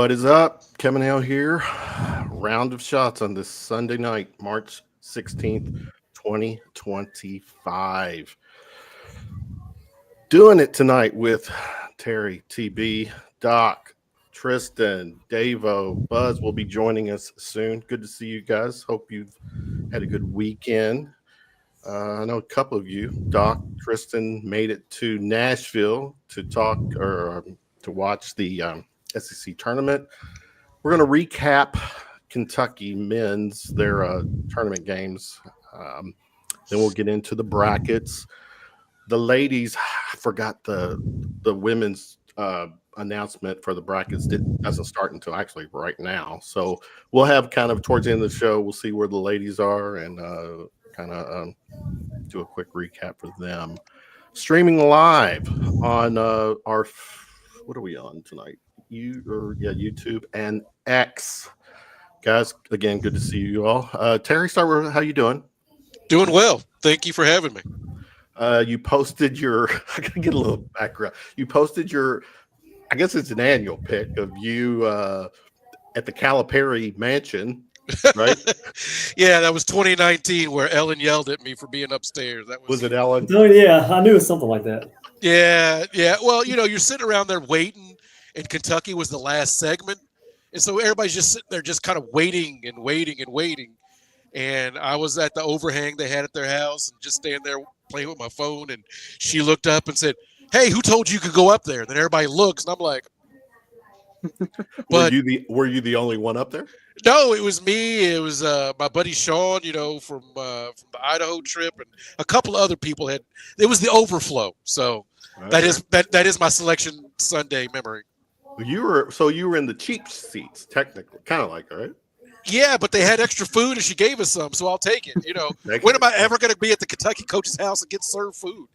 What is up? Kevin Hale here. Round of shots on this Sunday night, March 16th, 2025. Doing it tonight with Terry, TB, Doc, Tristan, Davo, Buzz will be joining us soon. Good to see you guys. Hope you've had a good weekend. I know a couple of you, Doc, Tristan, made it to Nashville to talk or to watch the SEC tournament. We're going to recap Kentucky men's, their tournament games. Then we'll get into the brackets. The ladies, I forgot the women's announcement for the brackets doesn't start until actually right now. So we'll have kind of towards the end of the show, we'll see where the ladies are and kind of do a quick recap for them. Streaming live on our, what are we on tonight? YouTube and X. Guys, again, good to see you all. Terry, start with how you doing? Doing well. Thank you for having me. You posted your, I gotta get a little background. You posted your, I guess it's an annual pic of you at the Calipari mansion, right? Yeah, that was 2019 where Ellen yelled at me for being upstairs. That was it Ellen? Oh, yeah, I knew it was something like that. Yeah. Well, you're sitting around there waiting, and Kentucky was the last segment. And so everybody's just sitting there just kind of waiting and waiting and waiting. And I was at the overhang they had at their house and just standing there playing with my phone. And she looked up and said, "Hey, who told you could go up there?" Then everybody looks, and I'm like, were you the only one up there? No, it was me. It was my buddy Sean, from the Idaho trip, and a couple of other people had. It was the overflow. So okay. that is my Selection Sunday memory. You were in the cheap seats, technically, kind of like, right? Yeah, but they had extra food, and she gave us some, so I'll take it. When am I ever going to be at the Kentucky coach's house and get served food?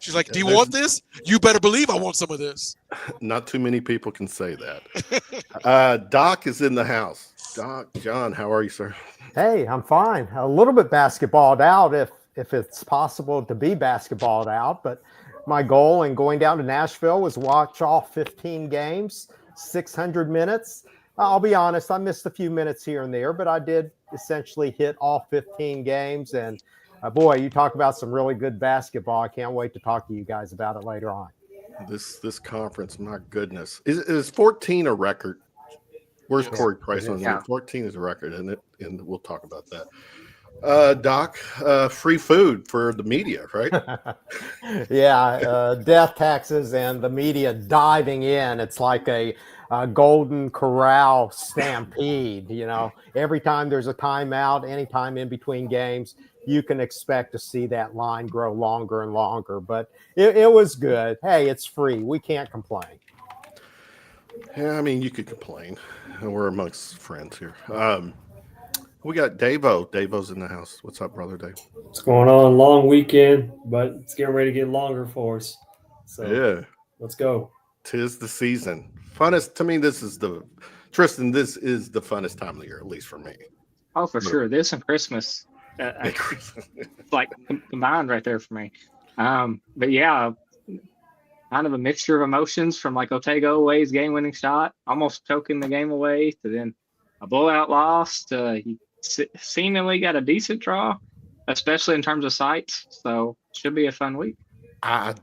She's like, "Do you want this? You better believe I want some of this." Not too many people can say that. Doc is in the house. Doc, John, how are you, sir? Hey, I'm fine. A little bit basketballed out, if it's possible to be basketballed out. But my goal in going down to Nashville was watch all 15 games, 600 minutes. I'll be honest, I missed a few minutes here and there, but I did essentially hit all 15 games. And boy, you talk about some really good basketball. I can't wait to talk to you guys about it later on. This conference, my goodness. Is 14 a record? Where's Corey Price on that? 14 is a record, isn't it? And we'll talk about that. Doc, free food for the media, right? Yeah, death taxes and the media diving in. It's like a Golden Corral stampede. Every time there's a timeout, anytime in between games, you can expect to see that line grow longer and longer. But it was good. Hey, it's free. We can't complain. Yeah, I mean, you could complain. We're amongst friends here. We got Davo. Davo's in the house. What's up, brother Dave? What's going on? Long weekend, but it's getting ready to get longer for us. So yeah, let's go. 'Tis the season. Funnest to me. Tristan. This is the funnest time of the year, at least for me. Oh, for sure. This and Christmas, like combined right there for me. But yeah, kind of a mixture of emotions from like Otego Away's game-winning shot, almost choking the game away, to then a blowout loss. He seemingly got a decent draw, especially in terms of sites. So should be a fun week. I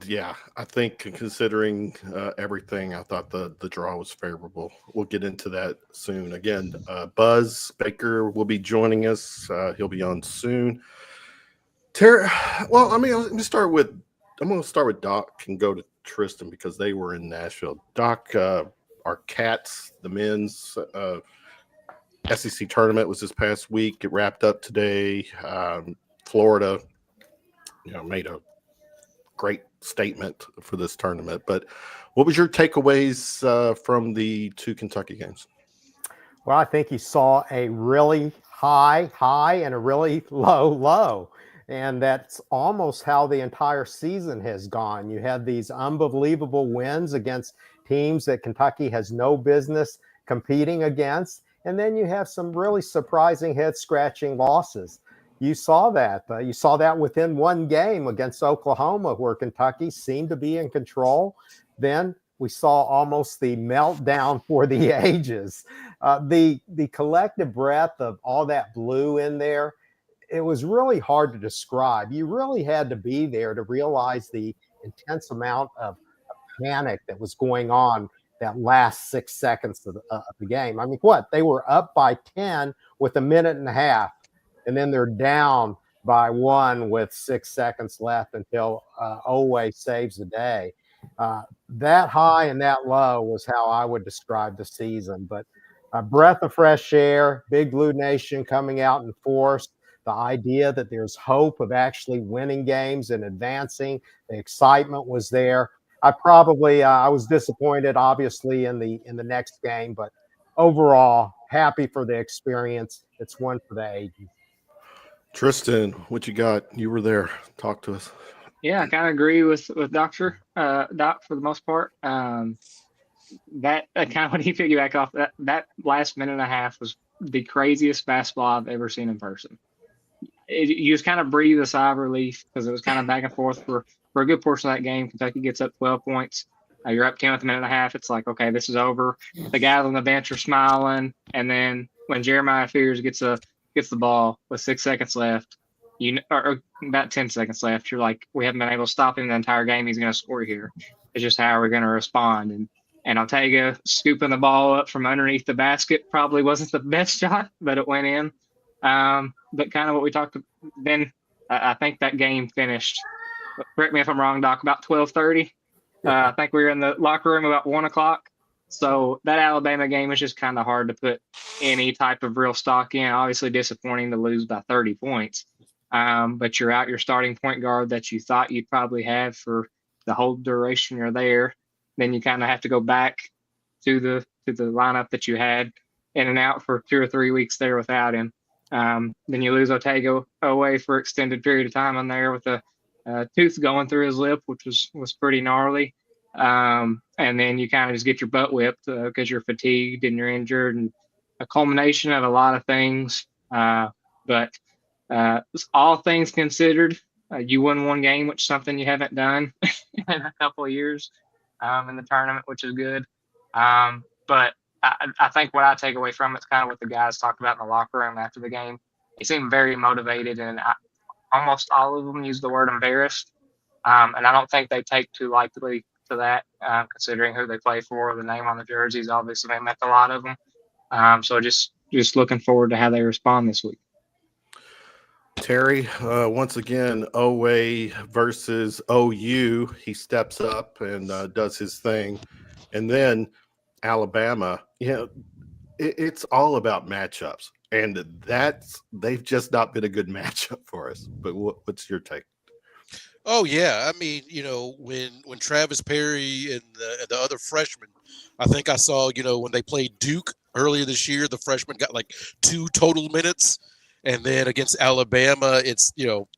think considering everything, I thought the draw was favorable. We'll get into that soon. Again, Buzz Baker will be joining us. He'll be on soon. Terry, well, I mean, I'm going to start with Doc and go to Tristan because they were in Nashville. Doc, our Cats, the men's SEC tournament was this past week. It wrapped up today. Florida, made a great statement for this tournament. But what was your takeaways from the two Kentucky games? Well, I think you saw a really high and a really low. And that's almost how the entire season has gone. You have these unbelievable wins against teams that Kentucky has no business competing against. And then you have some really surprising head-scratching losses. You saw that. You saw that within one game against Oklahoma, where Kentucky seemed to be in control. Then we saw almost the meltdown for the ages. The collective breath of all that blue in there, it was really hard to describe. You really had to be there to realize the intense amount of panic that was going on that last 6 seconds of the game. I mean, they were up by 10 with a minute and a half, and then they're down by 1 with 6 seconds left until Owe saves the day. That high and that low was how I would describe the season. But a breath of fresh air, Big Blue Nation coming out in force, the idea that there's hope of actually winning games and advancing, the excitement was there. I was disappointed, obviously, in the next game, but overall, happy for the experience. It's one for the ages. Tristan, what you got? You were there. Talk to us. Yeah, I kind of agree with Doc for the most part. That kind of when he piggyback off that last minute and a half was the craziest basketball I've ever seen in person. You just kind of breathe a sigh of relief because it was kind of back and forth for a good portion of that game. Kentucky gets up 12 points. You're up 10 with a minute and a half. It's like, okay, this is over. The guys on the bench are smiling, and then when Jeremiah Fears gets the ball with 6 seconds left, or about 10 seconds left, you're like, we haven't been able to stop him the entire game. He's going to score here. It's just how we're going to respond. And Ortega scooping the ball up from underneath the basket probably wasn't the best shot, but it went in. But kind of what we talked about, then I think that game finished, correct me if I'm wrong, Doc, about 12:30. I think we were in the locker room about 1 o'clock. So that Alabama game was just kind of hard to put any type of real stock in. Obviously disappointing to lose by 30 points. But you're out your starting point guard that you thought you'd probably have for the whole duration you're there. Then you kind of have to go back to the lineup that you had in and out for 2 or 3 weeks there without him. Then you lose Ortega away for extended period of time on there with a tooth going through his lip, which was pretty gnarly. And then you kind of just get your butt whipped because you're fatigued and you're injured, and a culmination of a lot of things. But all things considered, you won one game, which is something you haven't done in a couple of years in the tournament, which is good. But I think what I take away from it is kind of what the guys talked about in the locker room after the game. They seemed very motivated, and almost all of them used the word embarrassed. And I don't think they take too lightly to that, considering who they play for. The name on the jerseys obviously meant a lot of them. So just looking forward to how they respond this week. Terry, once again, OA versus OU. He steps up and does his thing. And then Alabama, it's all about matchups. And they've just not been a good matchup for us. But what's your take? Oh yeah, I mean, when Travis Perry and the other freshmen, I think I saw, when they played Duke earlier this year, the freshmen got like 2 total minutes, and then against Alabama, it's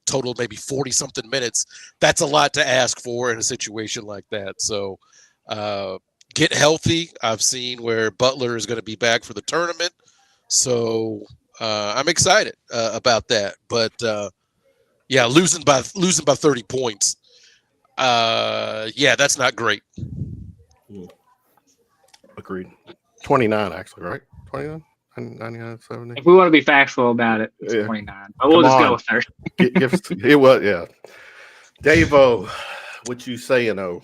total maybe 40 something minutes. That's a lot to ask for in a situation like that. So get healthy. I've seen where Butler is going to be back for the tournament, so I'm excited about that. But yeah, losing by 30 points. Yeah, that's not great. Agreed. 29, actually, right? 29, 99, 70. If we want to be factual about it, it's 29. But we'll just go with 30. It was, yeah. Davo, what you saying, oh?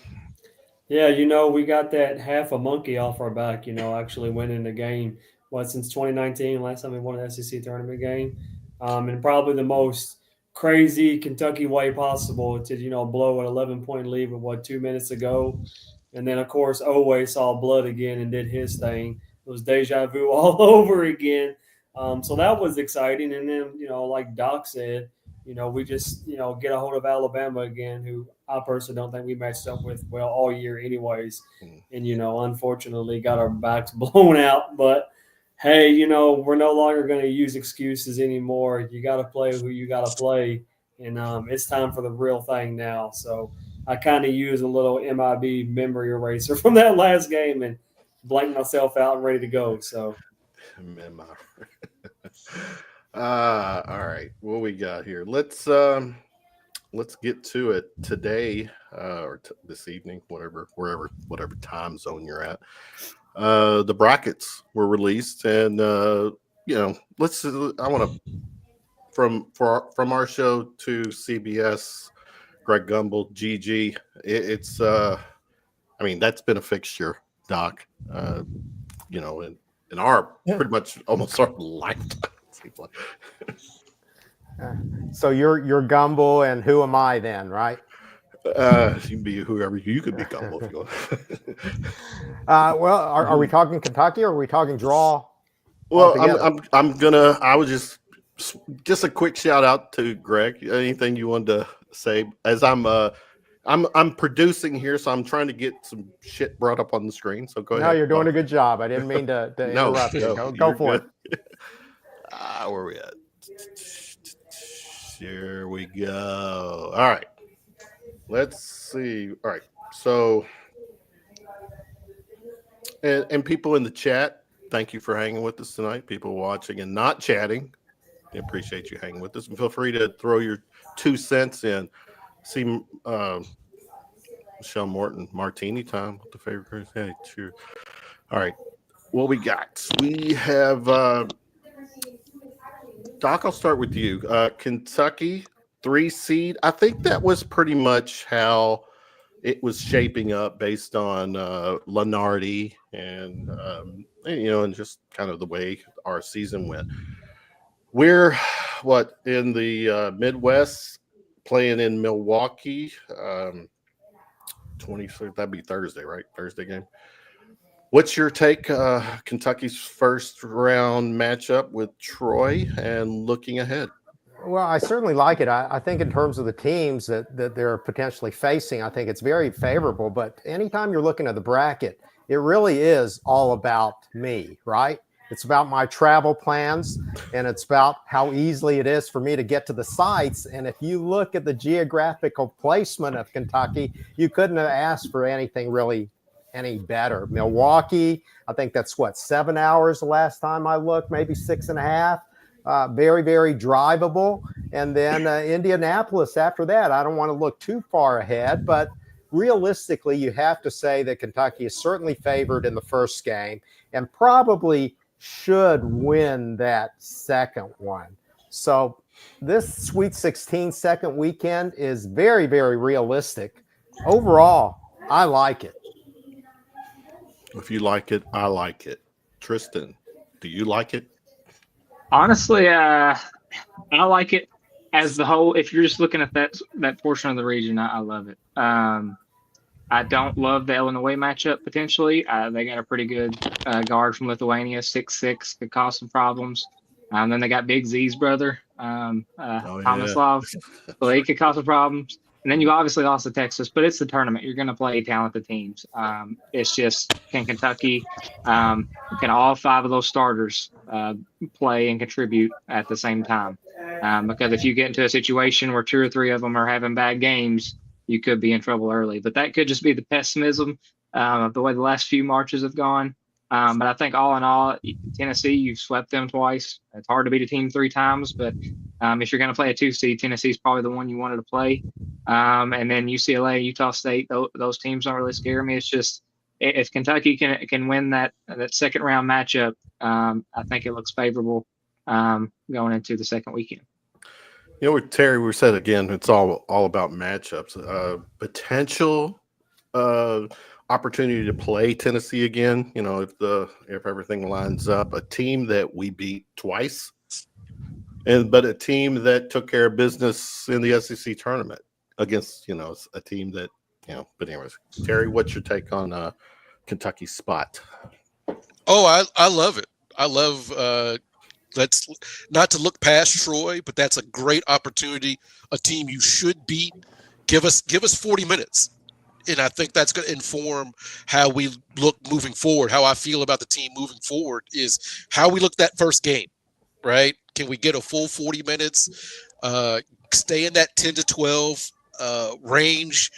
Yeah, we got that half a monkey off our back, actually winning the game. Since 2019, last time we won an SEC tournament game. And probably the most crazy Kentucky way possible to, blow an 11-point lead with 2 minutes ago. And then, of course, Owe saw blood again and did his thing. It was deja vu all over again. So that was exciting. And then, like Doc said, we just, get a hold of Alabama again, who I personally don't think we matched up with well all year anyways. And, unfortunately got our backs blown out. But, hey, we're no longer going to use excuses anymore. You got to play who you got to play. And it's time for the real thing now. So I kind of use a little MIB memory eraser from that last game and blank myself out and ready to go. So, all right, what we got here? Let's let's get to it today or this evening, whatever time zone you're at. The brackets were released, and let's. I want to from our show to CBS, Greg Gumbel, GG. It's I mean, that's been a fixture, Doc. In our pretty much almost our lifetime. It seems like. So you're Gumbel, and who am I then, right? You can be whoever you could be Gumbel if you want. Well, are we talking Kentucky, or are we talking draw? Well, I was just a quick shout out to Greg. Anything you wanted to say? As I'm producing here, so I'm trying to get some shit brought up on the screen. So go ahead. No, you're doing a good job. I didn't mean to interrupt you. Go for it. Where are we at? Here we go. All right. Let's see. All right. So, and people in the chat, thank you for hanging with us tonight. People watching and not chatting, I appreciate you hanging with us. And feel free to throw your 2 cents in. See Michelle Morton, martini time with the favorite person. Hey, cheers. All right. What we got? We have Doc, I'll start with you. Kentucky, 3 seed. I think that was pretty much how it was shaping up based on Lenardi and just kind of the way our season went. We're in the Midwest, playing in Milwaukee. 23rd, that'd be Thursday, right? Thursday game. What's your take? Kentucky's first round matchup with Troy and looking ahead. Well, I certainly like it. I think in terms of the teams that they're potentially facing, I think it's very favorable. But anytime you're looking at the bracket, it really is all about me, right? It's about my travel plans, and it's about how easily it is for me to get to the sites. And if you look at the geographical placement of Kentucky, you couldn't have asked for anything really any better. Milwaukee, I think that's 7 hours the last time I looked, maybe 6.5. Very, very drivable. And then Indianapolis after that. I don't want to look too far ahead, but realistically, you have to say that Kentucky is certainly favored in the first game and probably should win that second one. So this Sweet 16 second weekend is very, very realistic. Overall, I like it. If you like it, I like it. Tristan, do you like it? Honestly, I like it as the whole. If you're just looking at that portion of the region, I love it. I don't love the Illinois matchup potentially. They got a pretty good guard from Lithuania, 6'6", could cause some problems. Then they got Big Z's brother, Tomislav, so he could cause some problems. And then you obviously lost to Texas, but it's the tournament. You're going to play talented teams. It's just, can Kentucky, can all 5 of those starters play and contribute at the same time? Because if you get into a situation where 2 or 3 of them are having bad games, you could be in trouble early. But that could just be the pessimism of the way the last few marches have gone. But I think all in all, Tennessee, you've swept them twice. It's hard to beat a team 3 times, but if you're going to play a 2 seed, Tennessee's probably the one you wanted to play. And then UCLA, Utah State, those teams don't really scare me. It's just if Kentucky can win that second round matchup, I think it looks favorable going into the second weekend. With Terry, we said again, it's all about matchups. Potential opportunity to play Tennessee again. If everything lines up, a team that we beat twice, but a team that took care of business in the SEC tournament against a team that But anyways, Terry, what's your take on Kentucky's spot? Oh, I love it. I love. Let's not to look past Troy, but that's a great opportunity. A team you should beat. Give us 40 minutes. And I think that's going to inform how we look moving forward. How I feel about the team moving forward is how we look that first game, right? Can we get a full 40 minutes, stay in that 10 to 12 range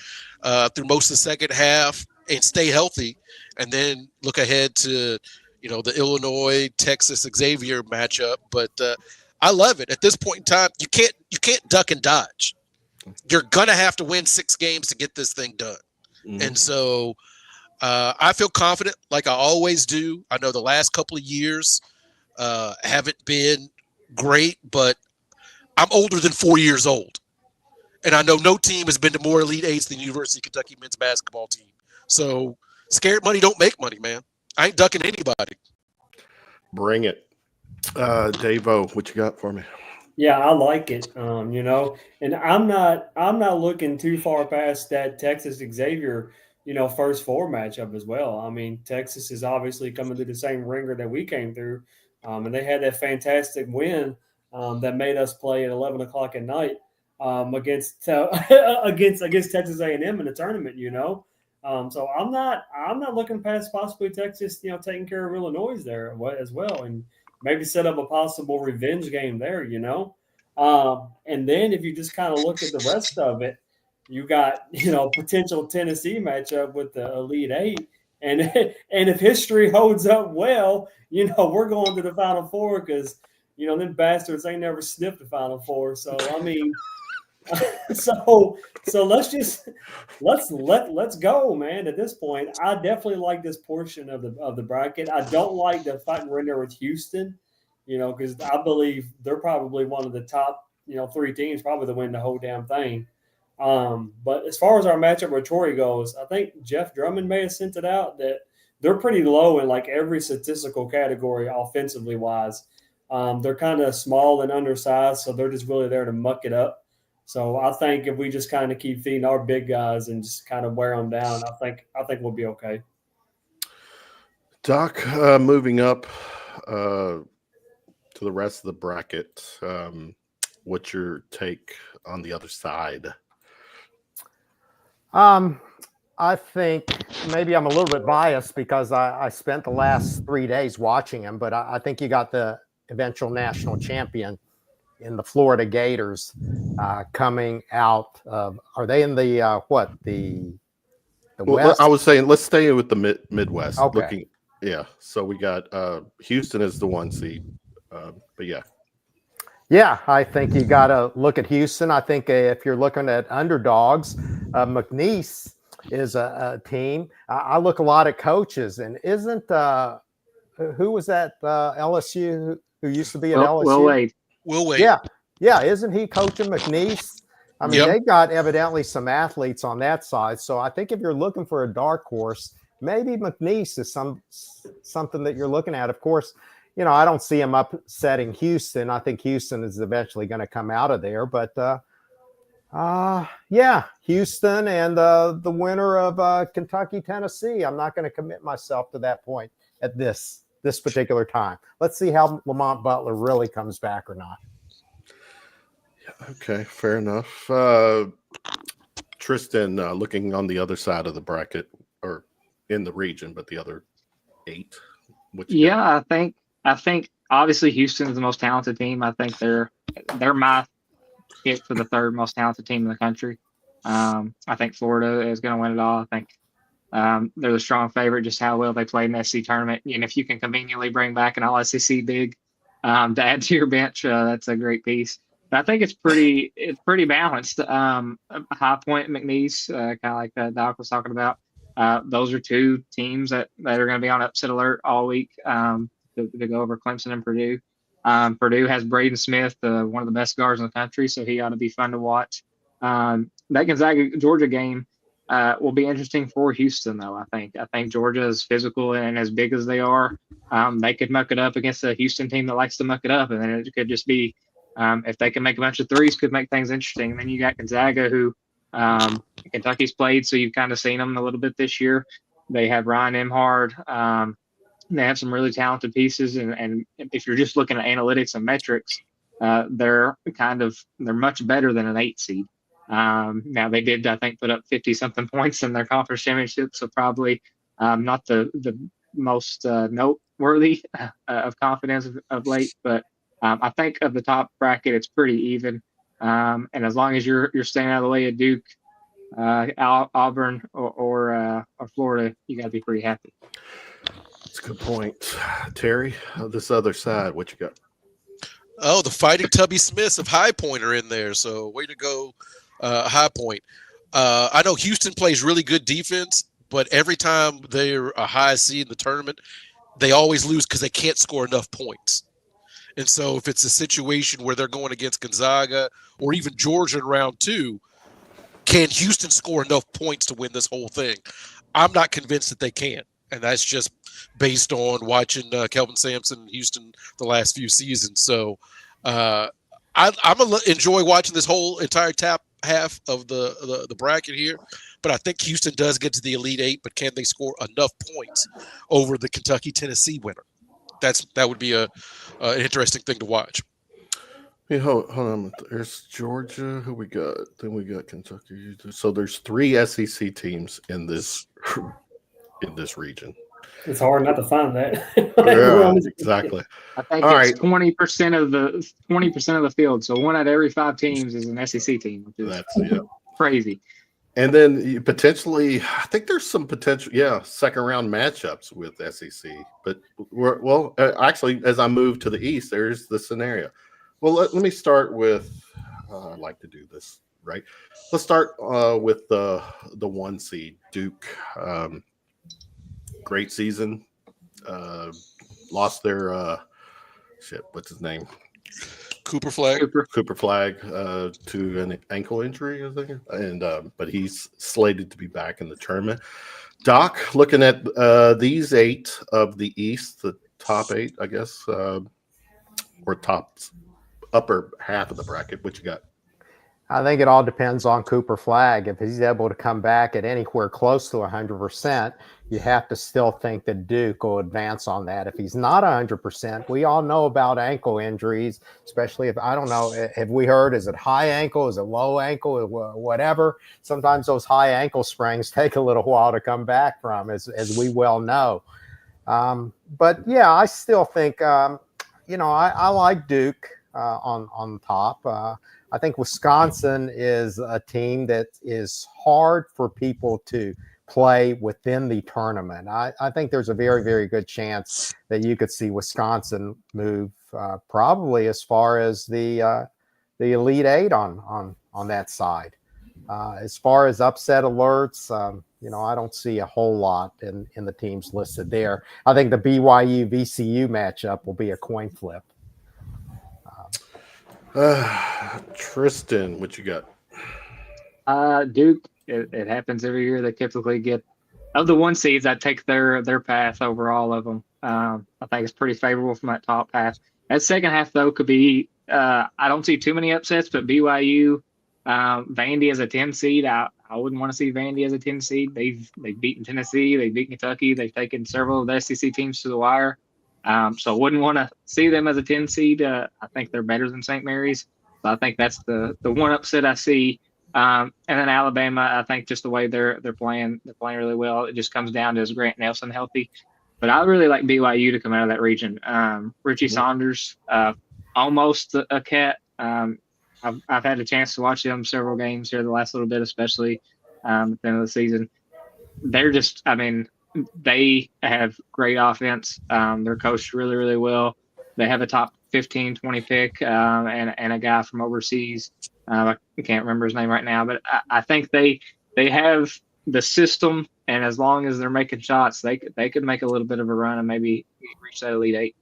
through most of the second half and stay healthy, and then look ahead to, the Illinois, Texas, Xavier matchup. But I love it. At this point in time, you can't duck and dodge. you're going to have to win 6 games to get this thing done. Mhm. And so I feel confident like I always do. I know the last couple of years haven't been great, but I'm older than 4 years old. And I know no team has been to more Elite Eights than University of Kentucky men's basketball team. So scared money don't make money, man. I ain't ducking anybody. Bring it. Dave-O, what you got for me? Yeah, I like it. And I'm not looking too far past that Texas Xavier, first 4 matchup as well. I mean, Texas is obviously coming through the same ringer that we came through, and they had that fantastic win that made us play at 11 o'clock at night against Texas A&M in the tournament. So I'm not looking past possibly Texas, taking care of Illinois there as well, and maybe set up a possible revenge game there, and then if you just kind of look at the rest of it, you got, potential Tennessee matchup with the Elite Eight. And if history holds up well, we're going to the Final Four because, them bastards ain't never sniffed the Final Four. So, I mean, so let's go, man. At this point, I definitely like this portion of the bracket. I don't like the fact we're in there with Houston, because I believe they're probably one of the top, 3 teams probably to win the whole damn thing. But as far as our matchup with Troy goes, I think Jeff Drummond may have sent it out that they're pretty low in like every statistical category offensively wise. They're kind of small and undersized, so they're just really there to muck it up. So I think if we just kind of keep feeding our big guys and just kind of wear them down, I think we'll be okay. Doc, moving up to the rest of the bracket, what's your take on the other side? I think maybe I'm a little bit biased because I spent the last 3 days watching him, but I think you got the eventual national champion in the Florida Gators coming out of, are they in the West? I was saying, let's stay with the Midwest. Okay. So we got Houston is the 1 seed, but yeah. Yeah, I think you got to look at Houston. I think if you're looking at underdogs, McNeese is a team. I look a lot at coaches, and isn't who was that LSU who used to be at LSU? Will Wade. Yeah. Isn't he coaching McNeese? I mean, They've got evidently some athletes on that side. So I think if you're looking for a dark horse, maybe McNeese is something that you're looking at. Of course, I don't see him upsetting Houston. I think Houston is eventually going to come out of there. But, Houston and the winner of Kentucky, Tennessee. I'm not going to commit myself to that point at this particular time. Let's see how Lamont Butler really comes back or not. Okay, fair enough. Tristan, looking on the other side of the bracket or in the region, but the other 8. I think obviously Houston is the most talented team. I think they're my pick for the 3rd most talented team in the country. I think Florida is going to win it all. I think they're the strong favorite, just how well they played in the SEC tournament. And if you can conveniently bring back an all SEC big to add to your bench, that's a great piece. But I think it's pretty balanced. High Point, McNeese, kind of like Doc was talking about. Those are 2 teams that are going to be on upset alert all week to go over Clemson and Purdue. Purdue has Braden Smith, one of the best guards in the country, so he ought to be fun to watch. That Gonzaga-Georgia game will be interesting for Houston, though, I think. I think Georgia is physical and as big as they are. They could muck it up against a Houston team that likes to muck it up, and then it could just be if they can make a bunch of threes, could make things interesting. And then you got Gonzaga, who Kentucky's played, so you've kind of seen them a little bit this year. They have Ryan Emhard. They have some really talented pieces, and if you're just looking at analytics and metrics, they're much better than an 8 seed. Now they did, I think, put up 50-something points in their conference championship, so probably not the most noteworthy of confidence of late, but I think of the top bracket, it's pretty even. And as long as you're staying out of the way of Duke, Auburn, or Florida, you got to be pretty happy. That's a good point. Terry, this other side, what you got? Oh, the Fighting Tubby Smiths of High Point are in there. So way to go, High Point. I know Houston plays really good defense, but every time they're a high seed in the tournament, they always lose because they can't score enough points. And so if it's a situation where they're going against Gonzaga or even Georgia in round 2, can Houston score enough points to win this whole thing? I'm not convinced that they can. And that's just based on watching Kelvin Sampson in Houston the last few seasons. So I'm going to enjoy watching this whole entire top half of the bracket here. But I think Houston does get to the Elite Eight, but can they score enough points over the Kentucky-Tennessee winner? That would be an interesting thing to watch. Hey, hold on. There's Georgia. Who we got? Then we got Kentucky. So there's 3 SEC teams in this region. It's hard not to find that. Yeah, exactly. I think All it's 20% of the field. So 1 out of every 5 teams is an SEC team, which is crazy. And then you potentially, I think there's some potential, second round matchups with SEC. But actually, as I move to the East, there's the scenario. Well, let me start with. I like to do this, right? Let's start with the 1 seed, Duke. Great season. Lost their what's his name? Cooper Flag to an ankle injury, I think. And but he's slated to be back in the tournament. Doc, looking at these 8 of the East, the top 8, I guess, or top upper half of the bracket. What you got? I think it all depends on Cooper Flag. If he's able to come back at anywhere close to 100%, you have to still think that Duke will advance on that. If he's not 100%, we all know about ankle injuries, especially if, I don't know, have we heard, is it high ankle, is it low ankle, whatever? Sometimes those high ankle sprains take a little while to come back from, as we well know. But yeah, I still think, I like Duke on top. I think Wisconsin is a team that is hard for people to play within the tournament. I think there's a very, very good chance that you could see Wisconsin move probably as far as the Elite Eight on that side. As far as upset alerts, I don't see a whole lot in the teams listed there. I think the BYU VCU matchup will be a coin flip. Tristan, what you got? Duke. It happens every year. They typically get, of the 1 seeds, I take their path over all of them. I think it's pretty favorable from that top half. That second half, though, could be. I don't see too many upsets, but BYU, Vandy as a 10 seed. I wouldn't want to see Vandy as a 10 seed. They've beaten Tennessee. They beat Kentucky. They've taken several of the SEC teams to the wire. So I wouldn't want to see them as a 10 seed. I think they're better than St. Mary's. So I think that's the one upset I see. And then Alabama, I think just the way they're playing really well. It just comes down to is Grant Nelson healthy. But I really like BYU to come out of that region. Richie Saunders, almost a cat. I've had a chance to watch them several games here the last little bit, especially at the end of the season. They're just, they have great offense. They're coached really, really well. They have a top 15, 20 pick and a guy from overseas. I can't remember his name right now, but I think they have the system, and as long as they're making shots, they could make a little bit of a run and maybe reach that Elite Eight.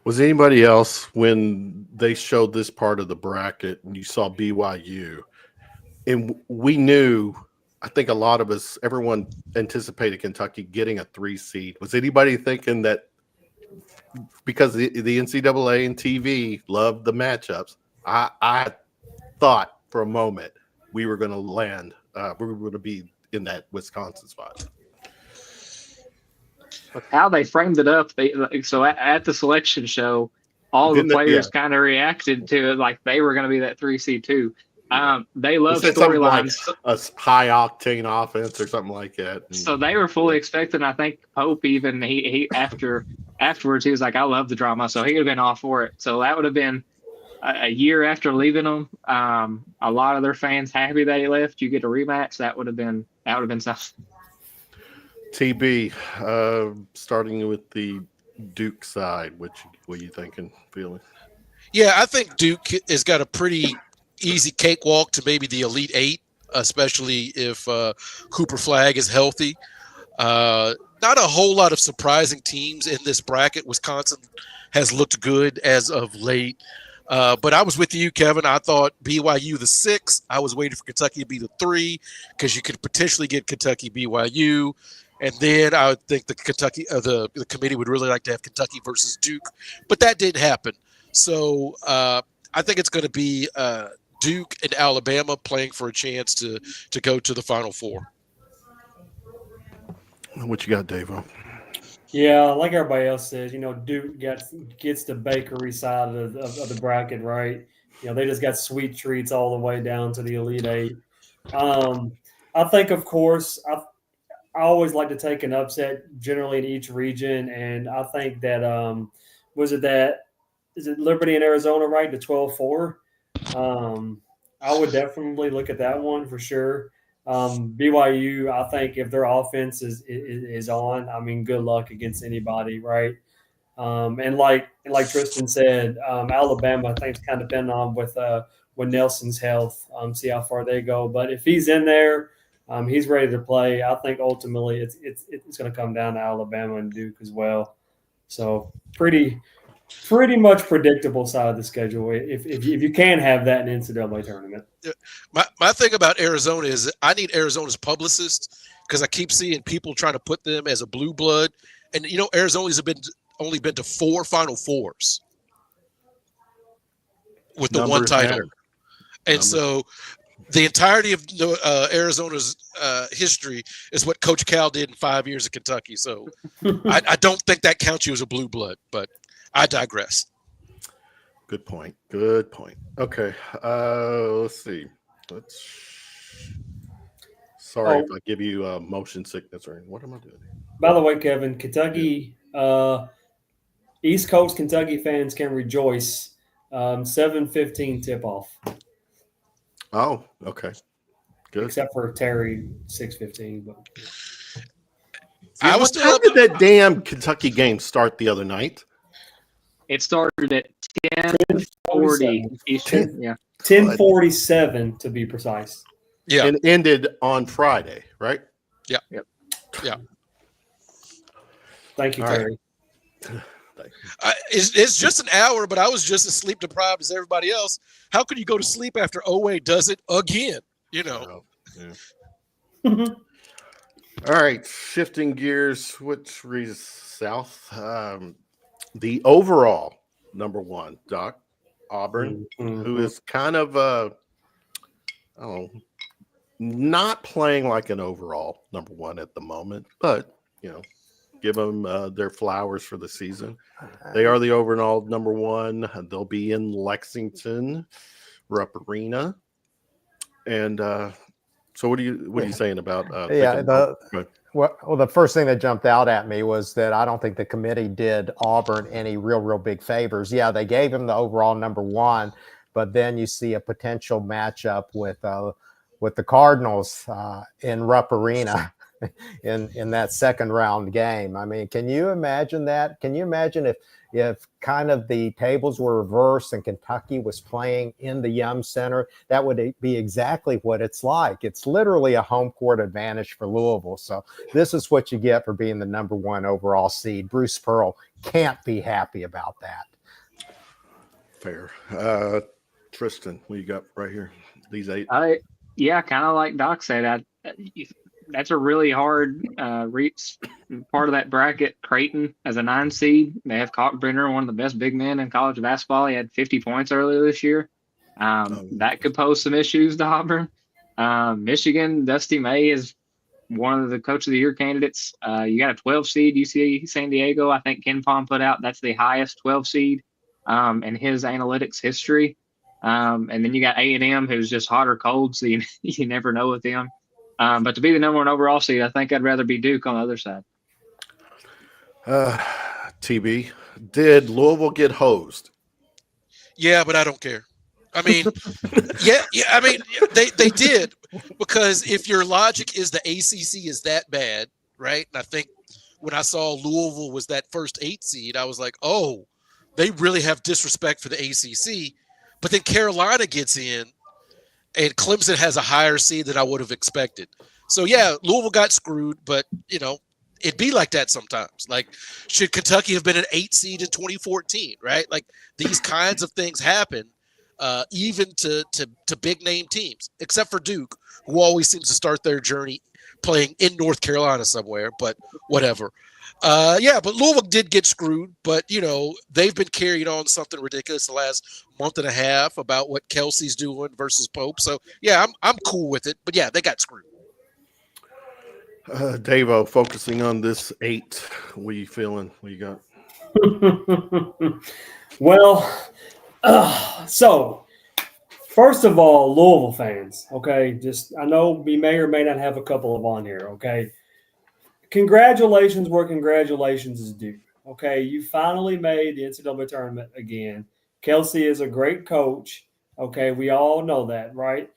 Was anybody else, when they showed this part of the bracket and you saw BYU, and we knew, I think a lot of us, everyone anticipated Kentucky getting a 3 seed. Was anybody thinking that because the NCAA and TV loved the matchups, I thought for a moment we were going to land, we were going to be in that Wisconsin spot? How they framed it up, so at the selection show, all the players kind of reacted to it like they were going to be that 3 seed too. They love storylines, like a high octane offense or something like that. So they were fully expecting. I think Pope even he afterwards he was like, "I love the drama," so he would have been all for it. So that would have been a year after leaving them. A lot of their fans happy that he left. You get a rematch. That would have been something. TB, starting with the Duke side, what you thinking, feeling? Yeah, I think Duke has got a pretty easy cakewalk to maybe the Elite Eight, especially if Cooper Flagg is healthy. Not a whole lot of surprising teams in this bracket. Wisconsin has looked good as of late. But I was with you, Kevin. I thought BYU the 6. I was waiting for Kentucky to be the 3 because you could potentially get Kentucky BYU. And then I would think the committee would really like to have Kentucky versus Duke. But that didn't happen. So I think it's going to be Duke and Alabama playing for a chance to go to the Final Four. What you got, Davo? Yeah, like everybody else says, Duke gets the bakery side of the bracket, right? They just got sweet treats all the way down to the Elite Eight. I think, of course, I always like to take an upset generally in each region, and I think that is it Liberty and Arizona, right? The 12-4. I would definitely look at that one for sure. BYU, I think if their offense is on, I mean, good luck against anybody, right? And like Tristan said, Alabama, I think it's kind of dependent on with Nelson's health, see how far they go. But if he's in there, he's ready to play. I think ultimately it's going to come down to Alabama and Duke as well. So pretty much predictable side of the schedule if you can have that in NCAA tournament. My thing about Arizona is I need Arizona's publicists because I keep seeing people trying to put them as a blue blood. And, Arizona's only been to 4 Final Fours with the one title. And so the entirety of Arizona's history is what Coach Cal did in 5 years at Kentucky. So I don't think that counts you as a blue blood, but I digress. Good point. Okay. Let's see. Sorry if I give you motion sickness or what am I doing? By the way, Kevin, Kentucky, East Coast Kentucky fans can rejoice. 7:15 tip-off. Oh, okay. Good. Except for Terry, 6:15. But how did that damn Kentucky game start the other night? It started at 10:40 Eastern. Yeah. 10:47 to be precise. Yeah. And ended on Friday, right? Yeah. Yep. Yeah. Thank you, All Terry. It's just an hour, but I was just as sleep deprived as everybody else. How could you go to sleep after OA does it again? Oh, yeah. All right, shifting gears, which reads south. The overall number 1, Doc, Auburn, who is kind of not playing like an overall number 1 at the moment, but give them their flowers for the season. They are the overall number 1. They'll be in Lexington, Rupp Arena, and so what are you saying about? Well, the first thing that jumped out at me was that I don't think the committee did Auburn any real big favors. Yeah, they gave him the overall number 1, but then you see a potential matchup with the Cardinals in Rupp Arena in that second round game. I mean, can you imagine that? Can you imagine if kind of the tables were reversed and Kentucky was playing in the Yum Center? That would be exactly what it's like. It's literally a home court advantage for Louisville. So this is what you get for being the number 1 overall seed. Bruce Pearl can't be happy about that. Fair. Tristan, what you got right here? These 8. Yeah, kind of like Doc said, that's a really hard reach part of that bracket. Creighton as a 9 seed. They have Kalkbrenner, one of the best big men in college basketball. He had 50 points earlier this year. That could pose some issues to Auburn. Michigan, Dusty May is one of the Coach of the Year candidates. You got a 12 seed, UC San Diego. I think Ken Palm put out that's the highest 12 seed in his analytics history. And then you got A&M, who's just hot or cold, so you never know with them. But to be the number 1 overall seed, I think I'd rather be Duke on the other side. TB, did Louisville get hosed? Yeah, but I don't care. I mean, I mean, they did, because if your logic is the ACC is that bad, right? And I think when I saw Louisville was that first 8 seed, I was like, oh, they really have disrespect for the ACC. But then Carolina gets in, and Clemson has a higher seed than I would have expected. So yeah, Louisville got screwed, but it'd be like that sometimes. Like, should Kentucky have been an 8 seed in 2014, right? Like, these kinds of things happen, even to big name teams, except for Duke, who always seems to start their journey playing in North Carolina somewhere, but whatever. But Louisville did get screwed, but they've been carrying on something ridiculous the last month and a half about what Kelsey's doing versus Pope. So yeah, I'm cool with it, but yeah, they got screwed. Davo, focusing on this 8, what are you feeling? What you got? Well, so first of all, Louisville fans, okay, I know we may or may not have a couple of on here, okay. Congratulations where congratulations is due. Okay, you finally made the NCAA tournament again. Kelsey is a great coach. Okay, we all know that, right?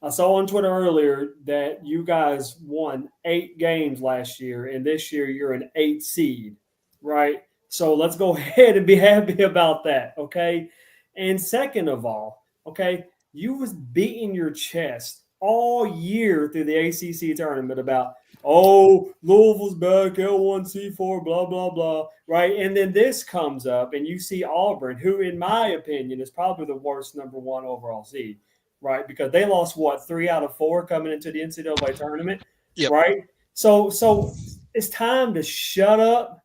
I saw on Twitter earlier that you guys won 8 games last year, and this year you're an 8 seed, right? So let's go ahead and be happy about that, okay? And second of all, okay, you was beating your chest all year through the ACC tournament about, oh, Louisville's back, L1C4, blah, blah, blah, right? And then this comes up, and you see Auburn, who, in my opinion, is probably the worst number 1 overall seed, right? Because they lost, 3 out of 4 coming into the NCAA tournament, Yep. right? So it's time to shut up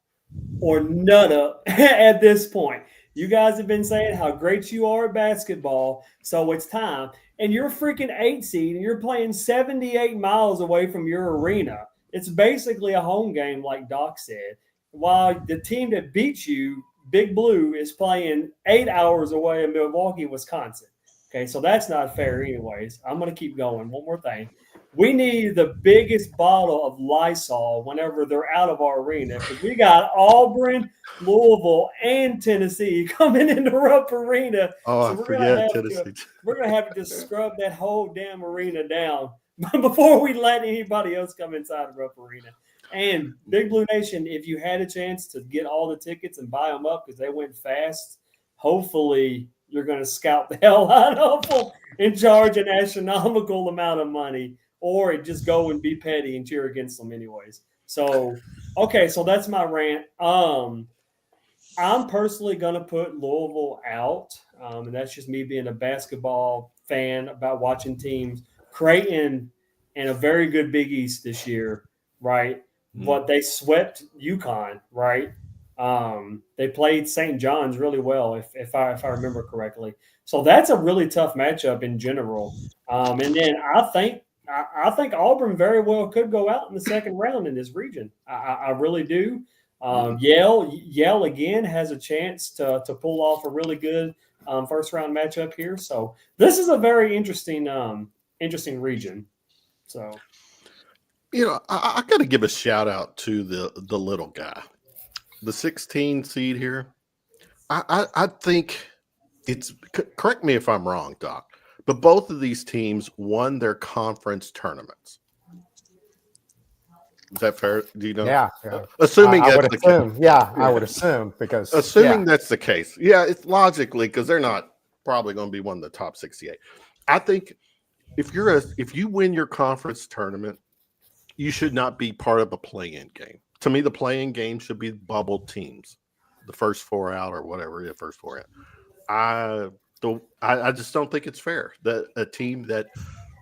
or nut up at this point. You guys have been saying how great you are at basketball, so it's time. And you're a freaking 8 seed, and you're playing 78 miles away from your arena. It's basically a home game, like Doc said, while the team that beat you, Big Blue, is playing 8 hours away in Milwaukee, Wisconsin. Okay, so that's not fair anyways. I'm going to keep going. One more thing. We need the biggest bottle of Lysol whenever they're out of our arena, because we got Auburn, Louisville, and Tennessee coming into Rupp Arena. Oh, So I forget Tennessee. We're going to have to just scrub that whole damn arena down before we let anybody else come inside of Rupp Arena. And Big Blue Nation, if you had a chance to get all the tickets and buy them up because they went fast, hopefully you're going to scout the hell out of them and charge an astronomical amount of money, or just go and be petty and cheer against them anyways. So, okay, so that's my rant. I'm personally going to put Louisville out, and that's just me being a basketball fan about watching teams. Creighton and a very good Big East this year, right? But they swept UConn, right? They played St. John's really well, if I remember correctly. So that's a really tough matchup in general. And then I think Auburn very well could go out in the second round in this region. I really do. Yale again has a chance to pull off a really good first round matchup here. So this is a very interesting region. So, I got to give a shout out to the little guy, the 16 seed here. I think it's, correct me if I'm wrong, Doc, but both of these teams won their conference tournaments. Is that fair? Do you know? Yeah. Assuming I that's would the assume. case. Yeah, I would assume, because Assuming that's the case. Yeah, it's logically, because they're not probably going to be one of the top 68. I think if you win your conference tournament, you should not be part of a play-in game. To me, the play-in game should be bubble teams, the first 4 out or whatever, the first 4 out. I just don't think it's fair that a team that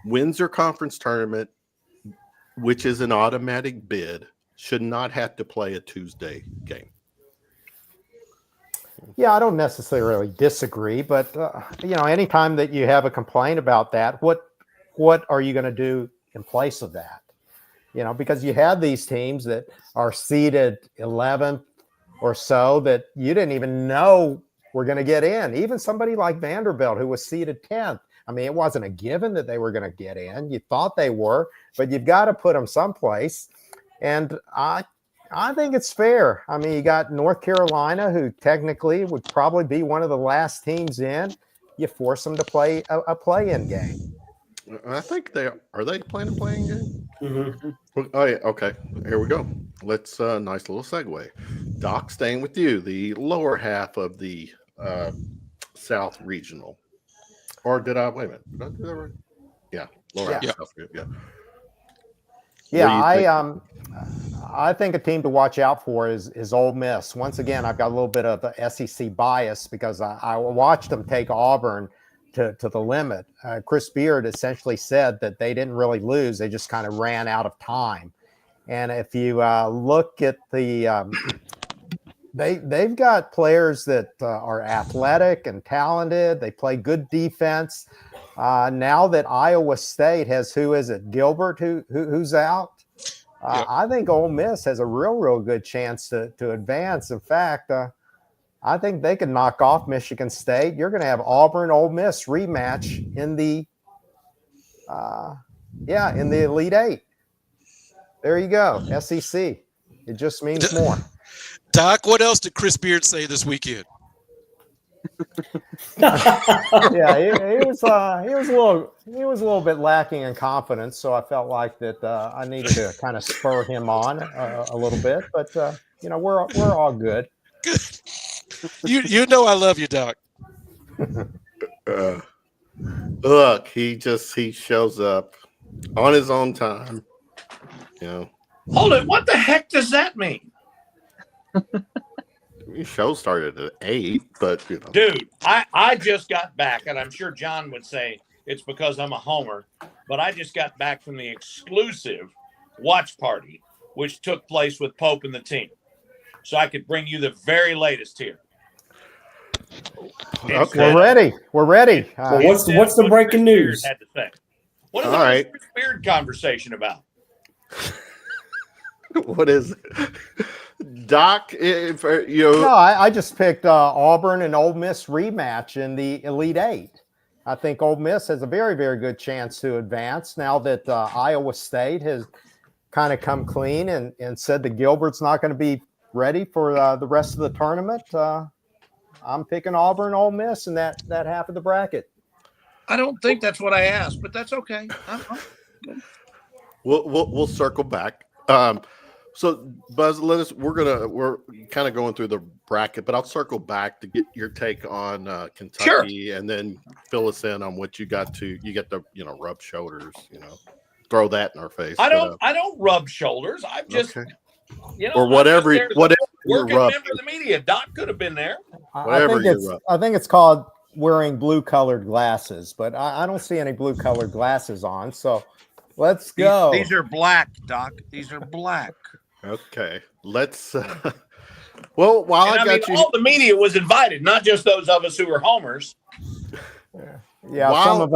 wins their conference tournament, which is an automatic bid, should not have to play a Tuesday game. Yeah, I don't necessarily disagree, but anytime that you have a complaint about that, what are you going to do in place of that? Because you have these teams that are seeded 11th or so that you didn't even know were going to get in. Even somebody like Vanderbilt, who was seeded 10th. I mean, it wasn't a given that they were going to get in. You thought they were, but you've got to put them someplace. And I think it's fair. I mean, you got North Carolina, who technically would probably be one of the last teams in. You force them to play a play-in game. I think they playing a play-in game? Mm-hmm. Oh, yeah, okay. Here we go. Let's nice little segue. Doc, staying with you, the lower half of the South Regional. Or did I? Wait a minute. Did I do that right? Lower Yeah. Southfield, yeah. Yeah, What do you I think a team to watch out for is Ole Miss. Once again, I've got a little bit of the SEC bias because I watched them take Auburn to the limit. Chris Beard essentially said that they didn't really lose; they just kind of ran out of time. And if you look at the they've got players that are athletic and talented. They play good defense. Now that Iowa State has Gilbert who's out. Yep. I think Ole Miss has a real good chance to advance. In fact, I think they could knock off Michigan State. You're going to have Auburn Ole Miss rematch in the Elite Eight. There you go, SEC. It just means more. Doc, what else did Chris Beard say this weekend? Yeah, he was a little bit lacking in confidence, so I felt like that I needed to kind of spur him on a little bit. But we're all good. Good. You know I love you, Doc. Look, he shows up on his own time. Hold it. What the heck does that mean? The show started at 8, but Dude, I just got back, and I'm sure John would say it's because I'm a homer, but I just got back from the exclusive watch party, which took place with Pope and the team. So I could bring you the very latest here. Okay. We're ready. Well, what's the breaking news? Had to say. What is All right. this Beard conversation about? What is it? Doc, No, I just picked Auburn and Ole Miss rematch in the Elite Eight. I think Ole Miss has a very good chance to advance now that Iowa State has kind of come clean and said that Gilbert's not going to be ready for the rest of the tournament. I'm picking Auburn, Ole Miss, in that half of the bracket. I don't think that's what I asked, but that's okay. We'll circle back. So Buzz, we're kind of going through the bracket, but I'll circle back to get your take on Kentucky, and then fill us in on what you got to rub shoulders, throw that in our face. I don't rub shoulders. I've just okay. Or whatever working member of the media. Doc could have been there. I think it's called wearing blue-colored glasses, but I don't see any blue-colored glasses on. So let's go. These are black, Doc. These are black. Okay, let's. Well, while I got you, all the media was invited, not just those of us who were homers. Yeah,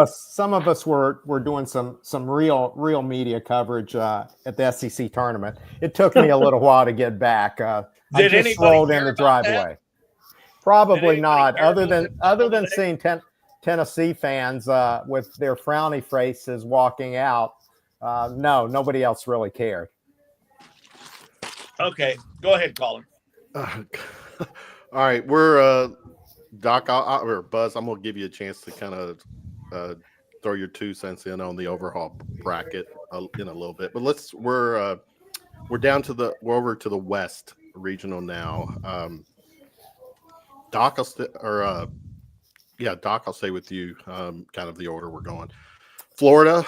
some of us were doing some real media coverage at the SEC tournament. It took me a little while to get back. I just rolled in the driveway. Probably not. Other than seeing Tennessee fans with their frowny faces walking out, no, nobody else really cared. Okay, go ahead, Colin. all right, we're Doc or Buzz. I'm gonna give you a chance to kind of throw your 2 cents in on the overall bracket in a little bit, but we're over to the West regional now. Doc, I'll stay with you. Kind of the order we're going. Florida,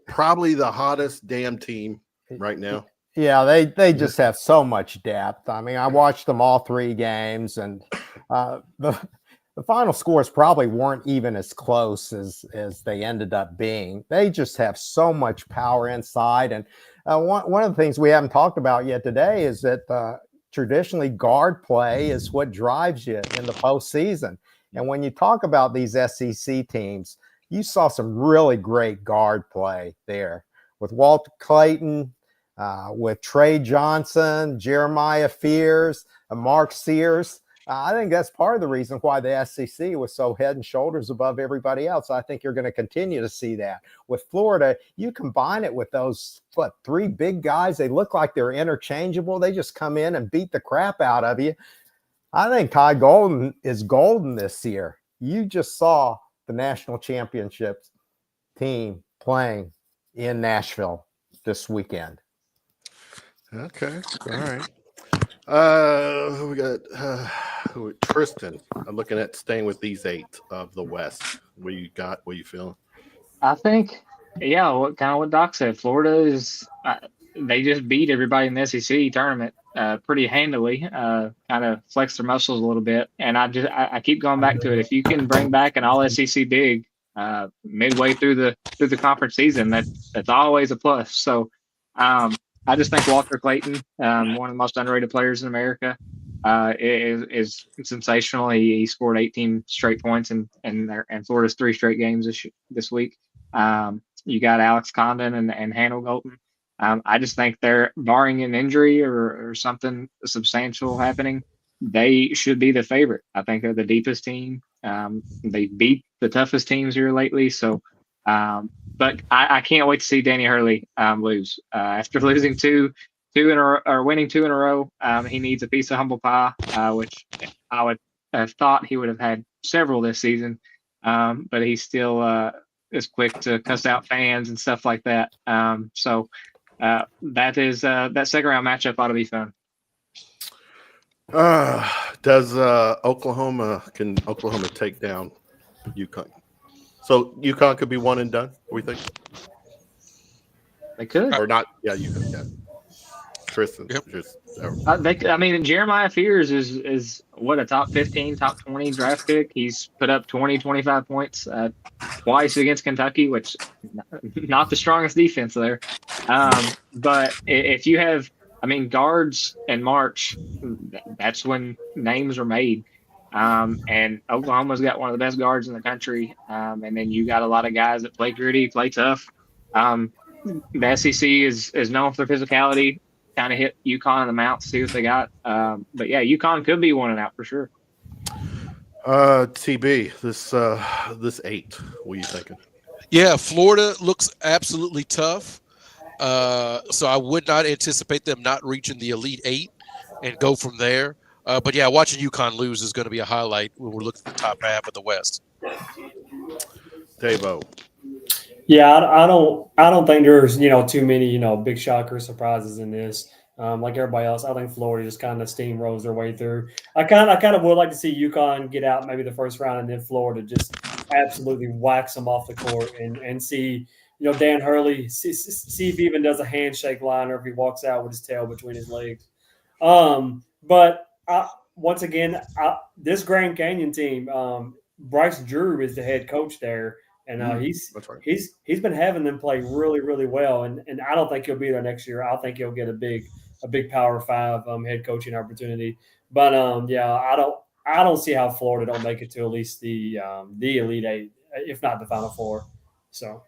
probably the hottest damn team right now. Yeah, they just have so much depth. I mean, I watched them all 3 games, and the final scores probably weren't even as close as they ended up being. They just have so much power inside. And one of the things we haven't talked about yet today is that traditionally guard play is what drives you in the postseason. And when you talk about these SEC teams, you saw some really great guard play there with Walter Clayton, with Trey Johnson, Jeremiah Fears, Mark Sears. I think that's part of the reason why the SEC was so head and shoulders above everybody else. I think you're going to continue to see that. With Florida, you combine it with those 3 big guys. They look like they're interchangeable. They just come in and beat the crap out of you. I think Ty Golden is golden this year. You just saw the national championships team playing in Nashville this weekend. Okay, all right. We got Tristan. I'm looking at staying with these 8 of the West. What you got? What you feeling? I think, yeah, what Doc said. Florida is they just beat everybody in the SEC tournament pretty handily. Kind of flexed their muscles a little bit, and I keep going back to it. If you can bring back an All SEC big midway through the conference season, that's always a plus. So I just think Walter Clayton, one of the most underrated players in America, is sensational. He scored 18 straight points in Florida's 3 straight games this week. You got Alex Condon and Hale Golden. I just think they're, barring an injury or something substantial happening, they should be the favorite. I think they're the deepest team. They beat the toughest teams here lately. So, but I can't wait to see Danny Hurley lose. After losing winning 2 in a row, he needs a piece of humble pie, which I would have thought he would have had several this season. But he still is quick to cuss out fans and stuff like that. So that second round matchup ought to be fun. Can Oklahoma take down UConn? So UConn could be one and done, we think? They could. Or not? Yeah, UConn. Yeah. Tristan. Yep. Jeremiah Fears is what, a top 15, top 20 draft pick. He's put up 20, 25 points twice against Kentucky, which not the strongest defense there. But if you have, guards in March, that's when names are made. And Oklahoma's got one of the best guards in the country. And then you got a lot of guys that play gritty, play tough. The SEC is known for their physicality. Kind of hit UConn in the mouth, see what they got. But yeah, UConn could be 1-0 for sure. TB, this 8, what are you thinking? Yeah, Florida looks absolutely tough. So I would not anticipate them not reaching the Elite 8 and go from there. But yeah, watching UConn lose is going to be a highlight when we're looking at the top half of the West. Davo. Yeah, I don't think there's too many big shocker surprises in this. Like everybody else, I think Florida just kind of steamrolls their way through. I kind of would like to see UConn get out maybe the first round, and then Florida just absolutely whacks them off the court and see Dan Hurley see if he even does a handshake line or if he walks out with his tail between his legs. But once again, this Grand Canyon team, Bryce Drew is the head coach there. And he's been having them play really, really well, and I don't think he'll be there next year. I think he'll get a big Power 5 head coaching opportunity. But I don't see how Florida don't make it to at least the Elite 8, if not the Final 4. So,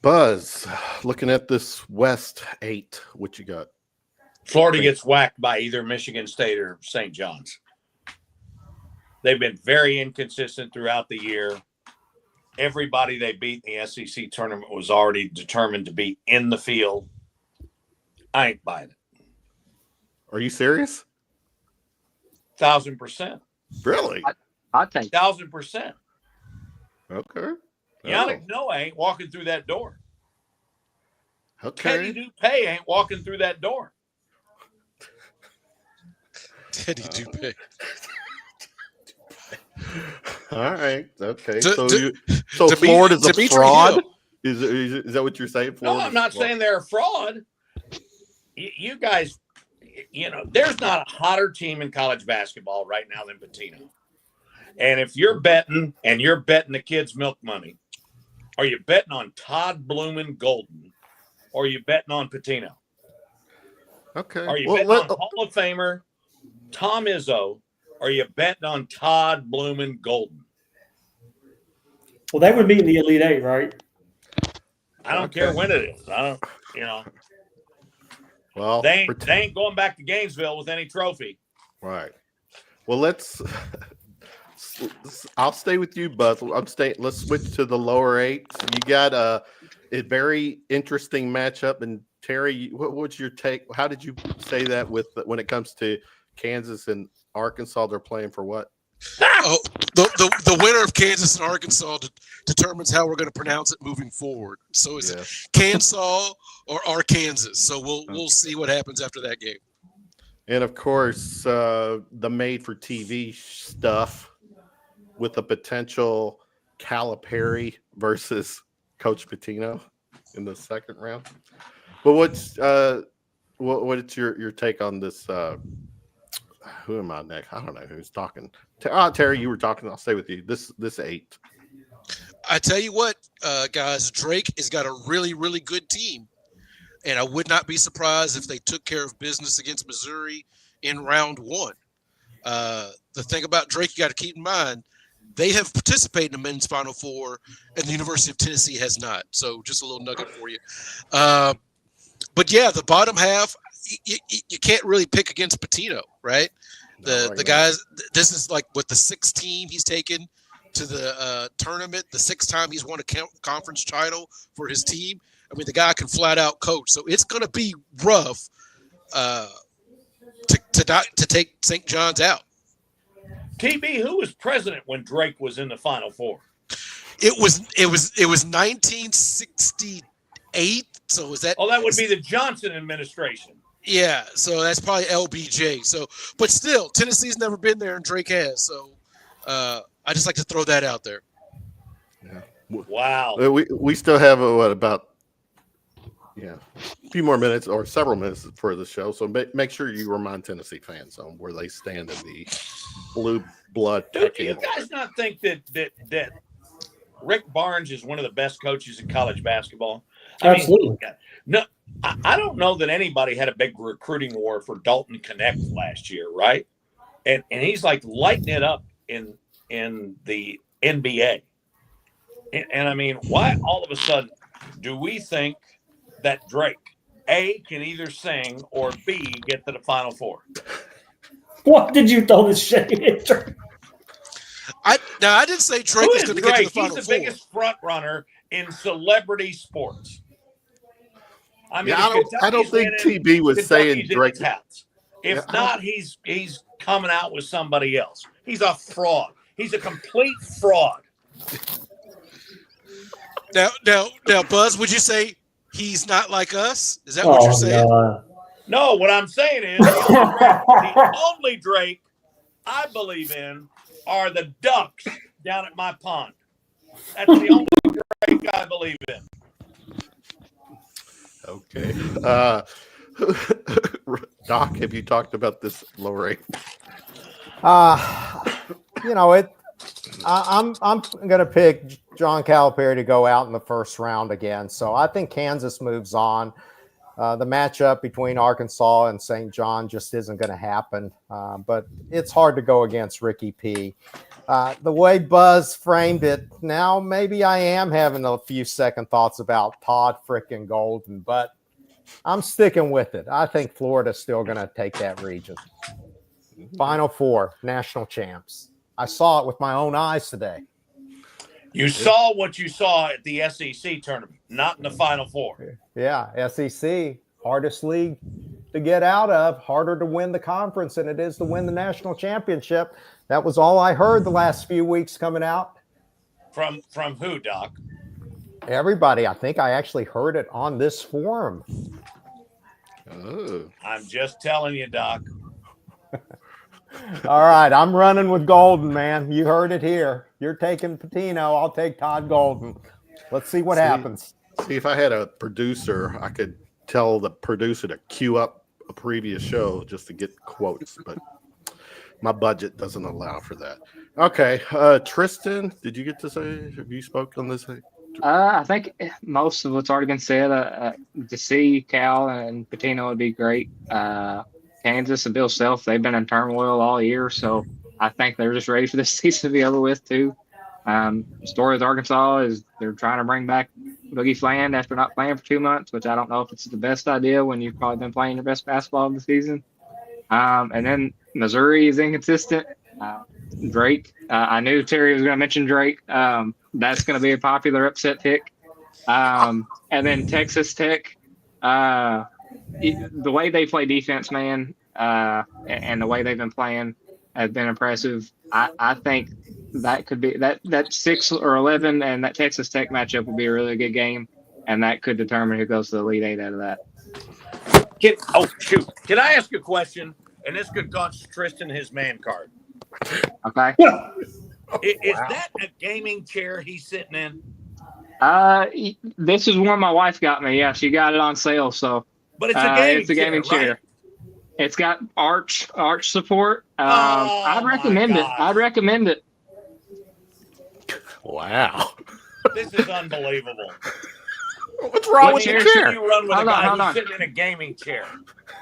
Buzz, looking at this West 8, what you got? Florida gets whacked by either Michigan State or St. John's. They've been very inconsistent throughout the year. Everybody they beat in the SEC tournament was already determined to be in the field. I ain't buying it. Are you serious? 1,000%. Really? I think 1,000%. Okay. Yannick Noah ain't walking through that door. Okay. Teddy Dupay ain't walking through that door. Teddy Dupay. All right. Okay. So Florida's a fraud? Hill. Is that what you're saying? No, I'm not saying they're a fraud. You guys, there's not a hotter team in college basketball right now than Pitino. And if you're betting the kids' milk money, are you betting on Todd Blumen Golden, or are you betting on Pitino? Okay. Are you betting on Hall of Famer Tom Izzo? Or are you betting on Todd Blumen Golden? Well, they would be in the Elite 8, right? I don't care when it is. I don't, Well, they ain't going back to Gainesville with any trophy. Right. Well, I'll stay with you, Buzz. Let's switch to the lower 8. You got a very interesting matchup. And Terry, what's your take? How did you say that when it comes to Kansas and Arkansas? They're playing for what? The winner of Kansas and Arkansas determines how we're going to pronounce it moving forward. So is it Kansas or Arkansas? So we'll see what happens after that game. And of course, the made for TV stuff with a potential Calipari versus Coach Pitino in the second round. But what's what's your take on this? Who am I next? I don't know who's talking. Terry, you were talking. I'll stay with you. This 8. I tell you what, guys, Drake has got a really, really good team. And I would not be surprised if they took care of business against Missouri in round 1. The thing about Drake, you got to keep in mind, they have participated in the men's Final Four, and the University of Tennessee has not. So just a little nugget for you. But yeah, the bottom half, you can't really pick against Pitino, right? The guys, this is like what the 6th team he's taken to the tournament, the 6th time he's won a conference title for his team. I mean, the guy can flat out coach, so it's going to be rough to take St. John's out. TB, who was president when Drake was in the Final Four? It was 1968. So was that? Oh, that would be the Johnson administration. Yeah, so that's probably LBJ. So, but still, Tennessee's never been there, and Drake has. So, I just like to throw that out there. Yeah. Wow. We still have about a few more minutes or several minutes for the show. So make sure you remind Tennessee fans on where they stand in the blue blood. Dude, do you guys not think that Rick Barnes is one of the best coaches in college basketball? Absolutely. No, I don't know that anybody had a big recruiting war for Dalton Connect last year, right? And he's like lighting it up in the NBA. And I mean, why all of a sudden do we think that Drake, A, can either sing or B, get to the Final Four? What did you throw this shit in? I didn't say Drake was going to get to the Final Four. He's the biggest front runner in celebrity sports. I mean, I don't think TB was saying Drake. If not, he's coming out with somebody else. He's a fraud. He's a complete fraud. Now, Buzz, would you say he's not like us? Is that what you're saying? No, what I'm saying is the only Drake I believe in are the ducks down at my pond. That's the only Drake I believe in. Okay. Doc, have you talked about this low rate? I'm going to pick John Calipari to go out in the first round again. So I think Kansas moves on. The matchup between Arkansas and St. John just isn't going to happen. But it's hard to go against Ricky P. The way Buzz framed it, now maybe I am having a few second thoughts about Todd frickin' Golden, but I'm sticking with it. I think Florida's still going to take that region. Final Four, national champs. I saw it with my own eyes today. You saw what you saw at the SEC tournament, not in the Final Four. Yeah, SEC, hardest league to get out of, harder to win the conference than it is to win the national championship. That was all I heard the last few weeks coming out. From who, Doc? Everybody. I think I actually heard it on this forum. Oh. I'm just telling you, Doc. All right, I'm running with Golden, man. You heard it here. You're taking Pitino. I'll take Todd Golden. Let's see what happens. See, if I had a producer, I could tell the producer to queue up a previous show just to get quotes, but my budget doesn't allow for that. Okay, Tristan, did you get to say? Have you spoken on this? I think most of what's already been said. To see Cal and Pitino would be great. Kansas and Bill Self, they've been in turmoil all year, so I think they're just ready for this season to be over with too. The story with Arkansas is they're trying to bring back Boogie Fland after not playing for 2 months, which I don't know if it's the best idea when you've probably been playing your best basketball of the season. And then Missouri is inconsistent. Drake, I knew Terry was going to mention Drake. That's going to be a popular upset pick. And then Texas Tech, the way they play defense, man, and the way they've been playing has been impressive. I think that could be that 6 or 11 and that Texas Tech matchup will be a really good game, and that could determine who goes to the Elite Eight out of that. Can I ask a question? And this could cost Tristan his man card. Okay. Is Wow. that a gaming chair he's sitting in? This is one my wife got me. Yeah, she got it on sale. So But it's a gaming, it's a gaming chair. right? It's got arch support. Oh, I'd my recommend it. gosh. I'd recommend it. Wow. This is unbelievable. What's wrong What with chair? the Should chair? you run with Hold a on, guy hold who's on. sitting in a gaming chair?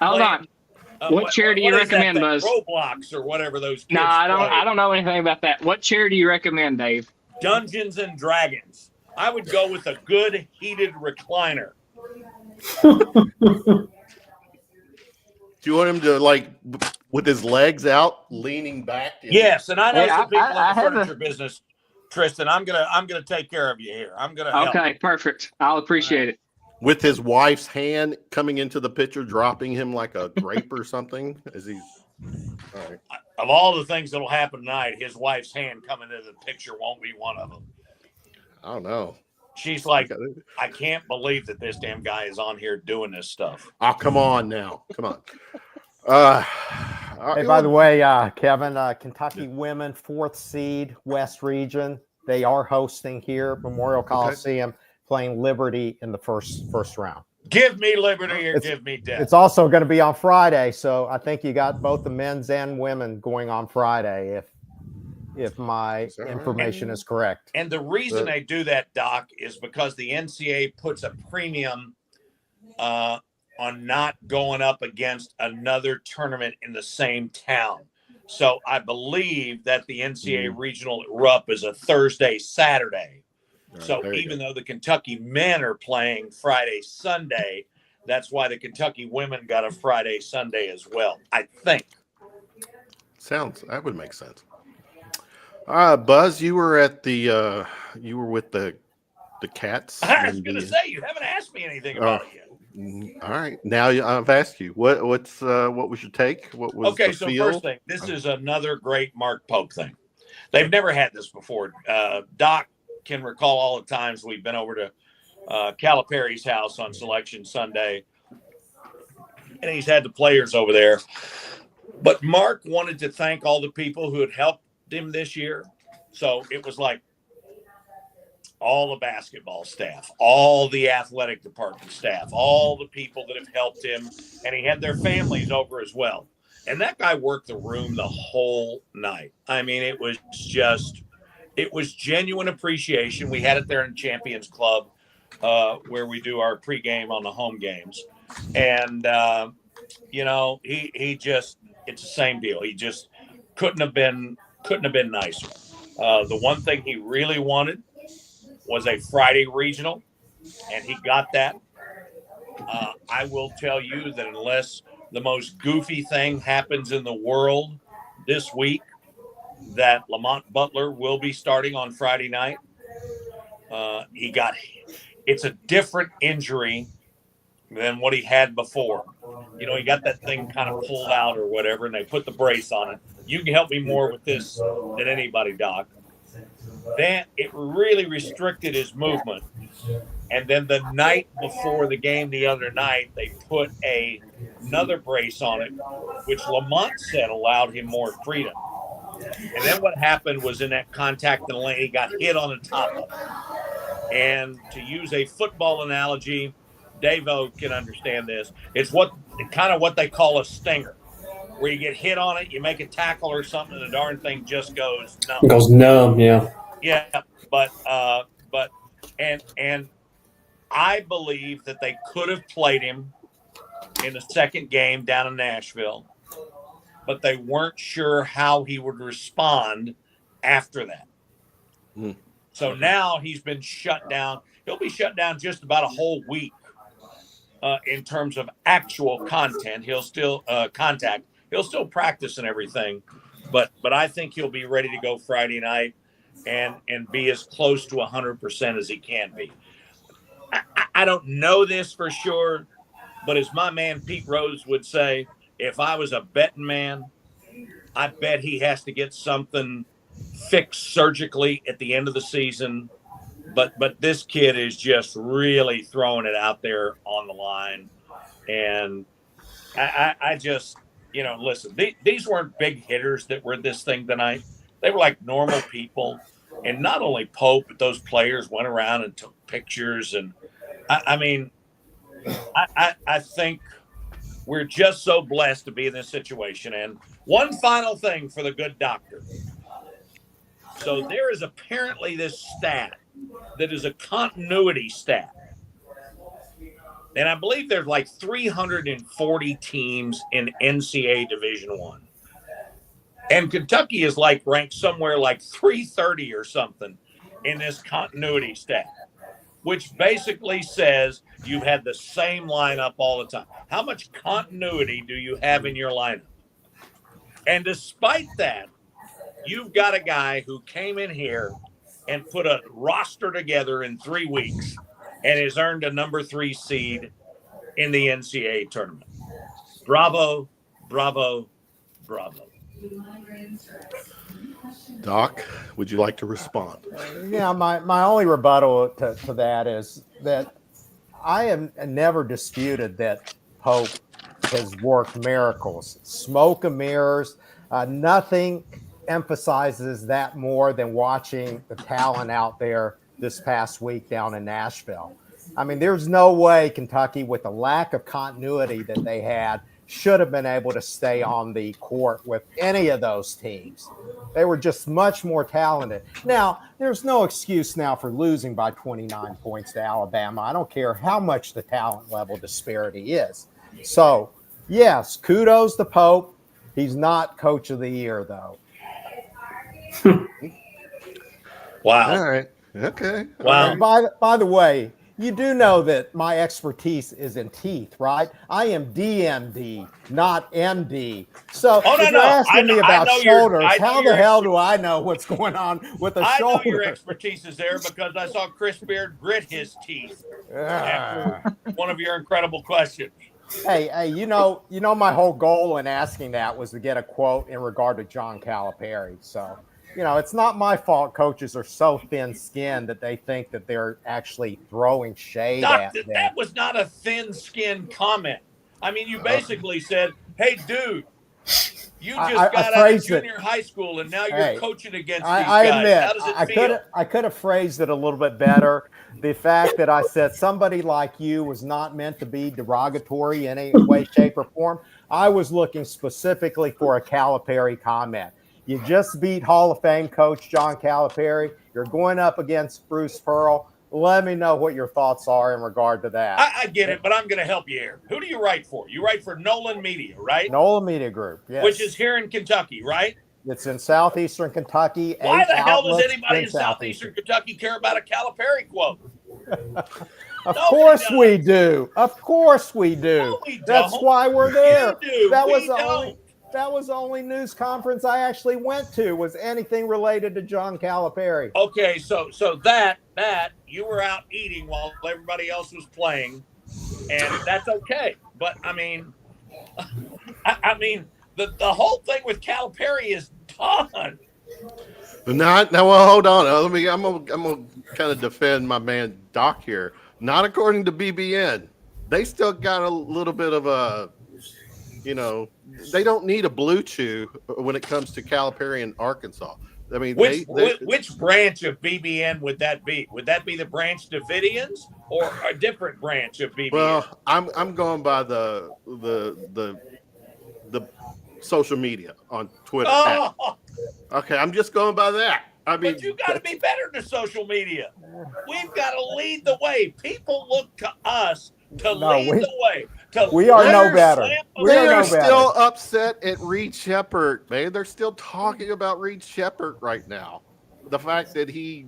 Hold Playing, on. What chair do you what is that recommend, thing? Buzz? Roblox or whatever those kids No, I don't. play. I don't know anything about that. What chair do you recommend, Dave? Dungeons and Dragons. I would go with a good heated recliner. Do you want him to like with his legs out, leaning back? Yes, and I know Hey, some people I in the have furniture business, Tristan. I'm gonna take care of you here. I'm gonna help. Okay, perfect. I'll appreciate it. With his wife's hand coming into the picture, dropping him like a grape or something as he's. All right. Of all the things that'll happen tonight, his wife's hand coming into the picture won't be one of them. I don't know. She's like, I can't believe that this damn guy is on here doing this stuff. Oh, come on now. Come on. Hey, by the way, Kevin, Kentucky women, 4th seed, West Region. They are hosting here, Memorial Coliseum, playing Liberty in the first round. Give me liberty or give me death. It's also going to be on Friday, so I think you got both the men's and women going on Friday, if my information is correct. And the reason they do that, Doc, is because the NCAA puts a premium on not going up against another tournament in the same town. So I believe that the NCAA regional at Rupp is a Thursday, Saturday. So even though the Kentucky men are playing Friday, Sunday, that's why the Kentucky women got a Friday, Sunday as well, I think. That would make sense. Buzz, you were at the you were with the Cats. I was going to say, you haven't asked me anything about it yet. All right, now I've asked you what was your take? What was okay? The So feel? first thing, this is another great Mark Pope thing. They've never had this before. Doc can recall all the times we've been over to Calipari's house on Selection Sunday, and he's had the players over there. But Mark wanted to thank all the people who had helped him this year. So it was like all the basketball staff, all the athletic department staff, all the people that have helped him, and he had their families over as well. And that guy worked the room the whole night. I mean, it was genuine appreciation. We had it there in Champions Club where we do our pregame on the home games. And, he just, it's the same deal. He just couldn't have been nicer. The one thing he really wanted was a Friday regional, and he got that. I will tell you that unless the most goofy thing happens in the world this week, that Lamont Butler will be starting on Friday night. It's a different injury than what he had before. He got that thing kind of pulled out or whatever, and they put the brace on it. You can help me more with this than anybody, Doc. Then it really restricted his movement. And then the night before the game the other night, they put another brace on it, which Lamont said allowed him more freedom. And then what happened was in that contact in the lane, he got hit on the top of it. And to use a football analogy, Davo can understand this. It's what they call a stinger, where you get hit on it, you make a tackle or something, and the darn thing just goes numb. It goes numb, yeah. Yeah, but I believe that they could have played him in the second game down in Nashville, but they weren't sure how he would respond after that. So now he's been shut down. He'll be shut down just about a whole week in terms of actual content. He'll still contact. He'll still practice and everything, but I think he'll be ready to go Friday night and be as close to 100% as he can be. I don't know this for sure, but as my man Pete Rose would say, if I was a betting man, I bet he has to get something fixed surgically at the end of the season. But this kid is just really throwing it out there on the line. And I just, listen, these weren't big hitters that were this thing tonight. They were like normal people. And not only Pope, but those players went around and took pictures. And I mean, I think we're just so blessed to be in this situation. And one final thing for the good doctor. So there is apparently this stat that is a continuity stat. And I believe there's like 340 teams in NCAA Division I. And Kentucky is like ranked somewhere like 330 or something in this continuity stat, which basically says you've had the same lineup all the time. How much continuity do you have in your lineup? And despite that, you've got a guy who came in here and put a roster together in 3 weeks and has earned a number 3 seed in the NCAA tournament. Bravo, bravo, bravo. Doc, would you like to respond? Yeah, my only rebuttal to that is that I have never disputed that Pope has worked miracles. Smoke and mirrors, nothing emphasizes that more than watching the talent out there this past week down in Nashville. I mean, there's no way Kentucky, with the lack of continuity that they had, should have been able to stay on the court with any of those teams. They were just much more talented. Now, there's no excuse now for losing by 29 points to Alabama. I don't care how much the talent level disparity is. So, yes, kudos to Pope. He's not Coach of the Year, though. Wow. All right. Okay. Wow. By the way, you do know that my expertise is in teeth, right? I am DMD, not MD. So if you're asking me about shoulders, how the hell do I know what's going on with the shoulder? I know your expertise is there because I saw Chris Beard grit his teeth after one of your incredible questions. Hey, you know, my whole goal in asking that was to get a quote in regard to John Calipari. So, you know, it's not my fault coaches are so thin-skinned that they think that they're actually throwing shade at them. That was not a thin-skinned comment. I mean, you basically said, hey, dude, you just got out of junior high school and now you're coaching against these guys. Admit, how does it feel? I could have phrased it a little bit better. The fact that I said somebody like you was not meant to be derogatory in any way, shape, or form. I was looking specifically for a Calipari comment. You just beat Hall of Fame coach John Calipari. You're going up against Bruce Pearl. Let me know what your thoughts are in regard to that. I get it, but I'm going to help you here. Who do you write for? You write for Nolan Media, right? Nolan Media Group, yes. Which is here in Kentucky, right? It's in southeastern Kentucky. Why the hell does anybody in southeastern Kentucky care about a Calipari quote? Of course we do. Of course we do. No, we don't. That's why we're there. You do. That was the only news conference I actually went to was anything related to John Calipari. Okay, so that you were out eating while everybody else was playing, and that's okay. But I mean, the whole thing with Calipari is done. Well, hold on. I'm gonna kind of defend my man Doc here. Not according to BBN. They still got a little bit of a, you know, they don't need a blue chew when it comes to Calipari in Arkansas. I mean, which branch of BBN would that be? Would that be the branch Davidians or a different branch of BBN? Well, I'm going by the social media on Twitter. Oh. Okay, I'm just going by that. I mean, but you got to be better to social media. We've got to lead the way. People look to us to lead the way. We are no better. They are still upset at Reed Sheppard, man. They're still talking about Reed Sheppard right now. The fact that he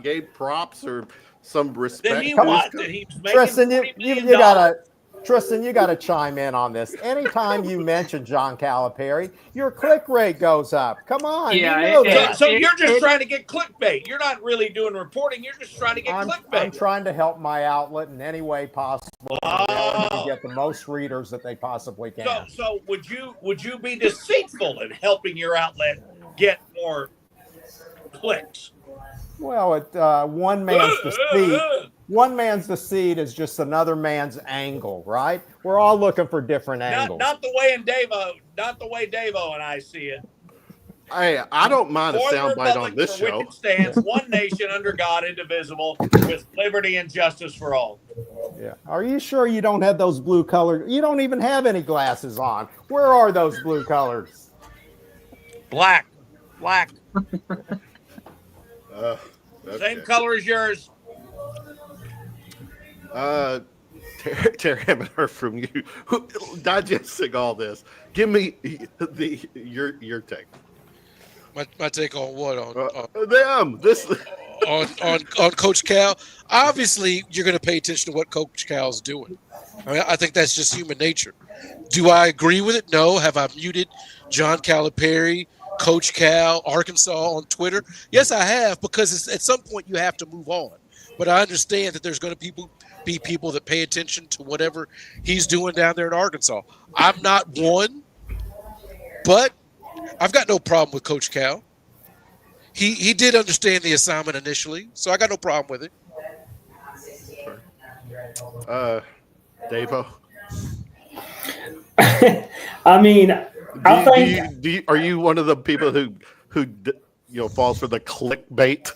gave props or some respect. Then he what? That he's making Tristan, you gotta chime in on this. Anytime you mention John Calipari, your click rate goes up. Come on. Yeah. So you're just trying to get clickbait. You're not really doing reporting. You're just trying to get clickbait. I'm trying to help my outlet in any way possible to get the most readers that they possibly can. So would you be deceitful in helping your outlet get more clicks? Well, one man's deceit is just another man's angle, right? We're all looking for different angles. Not the way Davo and I see it. I don't mind a For the soundbite on republic this for show. which it stands, one nation under God, indivisible, with liberty and justice for all. Yeah. Are you sure you don't have those blue colors? You don't even have any glasses on. Where are those blue colors? Black. Okay. Same color as yours. Terry, I haven't heard from you. Digesting all this, give me your take. My take on what on Coach Cal. Obviously, you're going to pay attention to what Coach Cal's doing. I think that's just human nature. Do I agree with it? No. Have I muted John Calipari, Coach Cal, Arkansas on Twitter? Yes, I have, because at some point you have to move on. But I understand that there's going to be people that pay attention to whatever he's doing down there in Arkansas. I'm not one, but I've got no problem with Coach Cal. He did understand the assignment initially, so I got no problem with it. Davo. I mean, Are you one of the people who falls for the clickbait?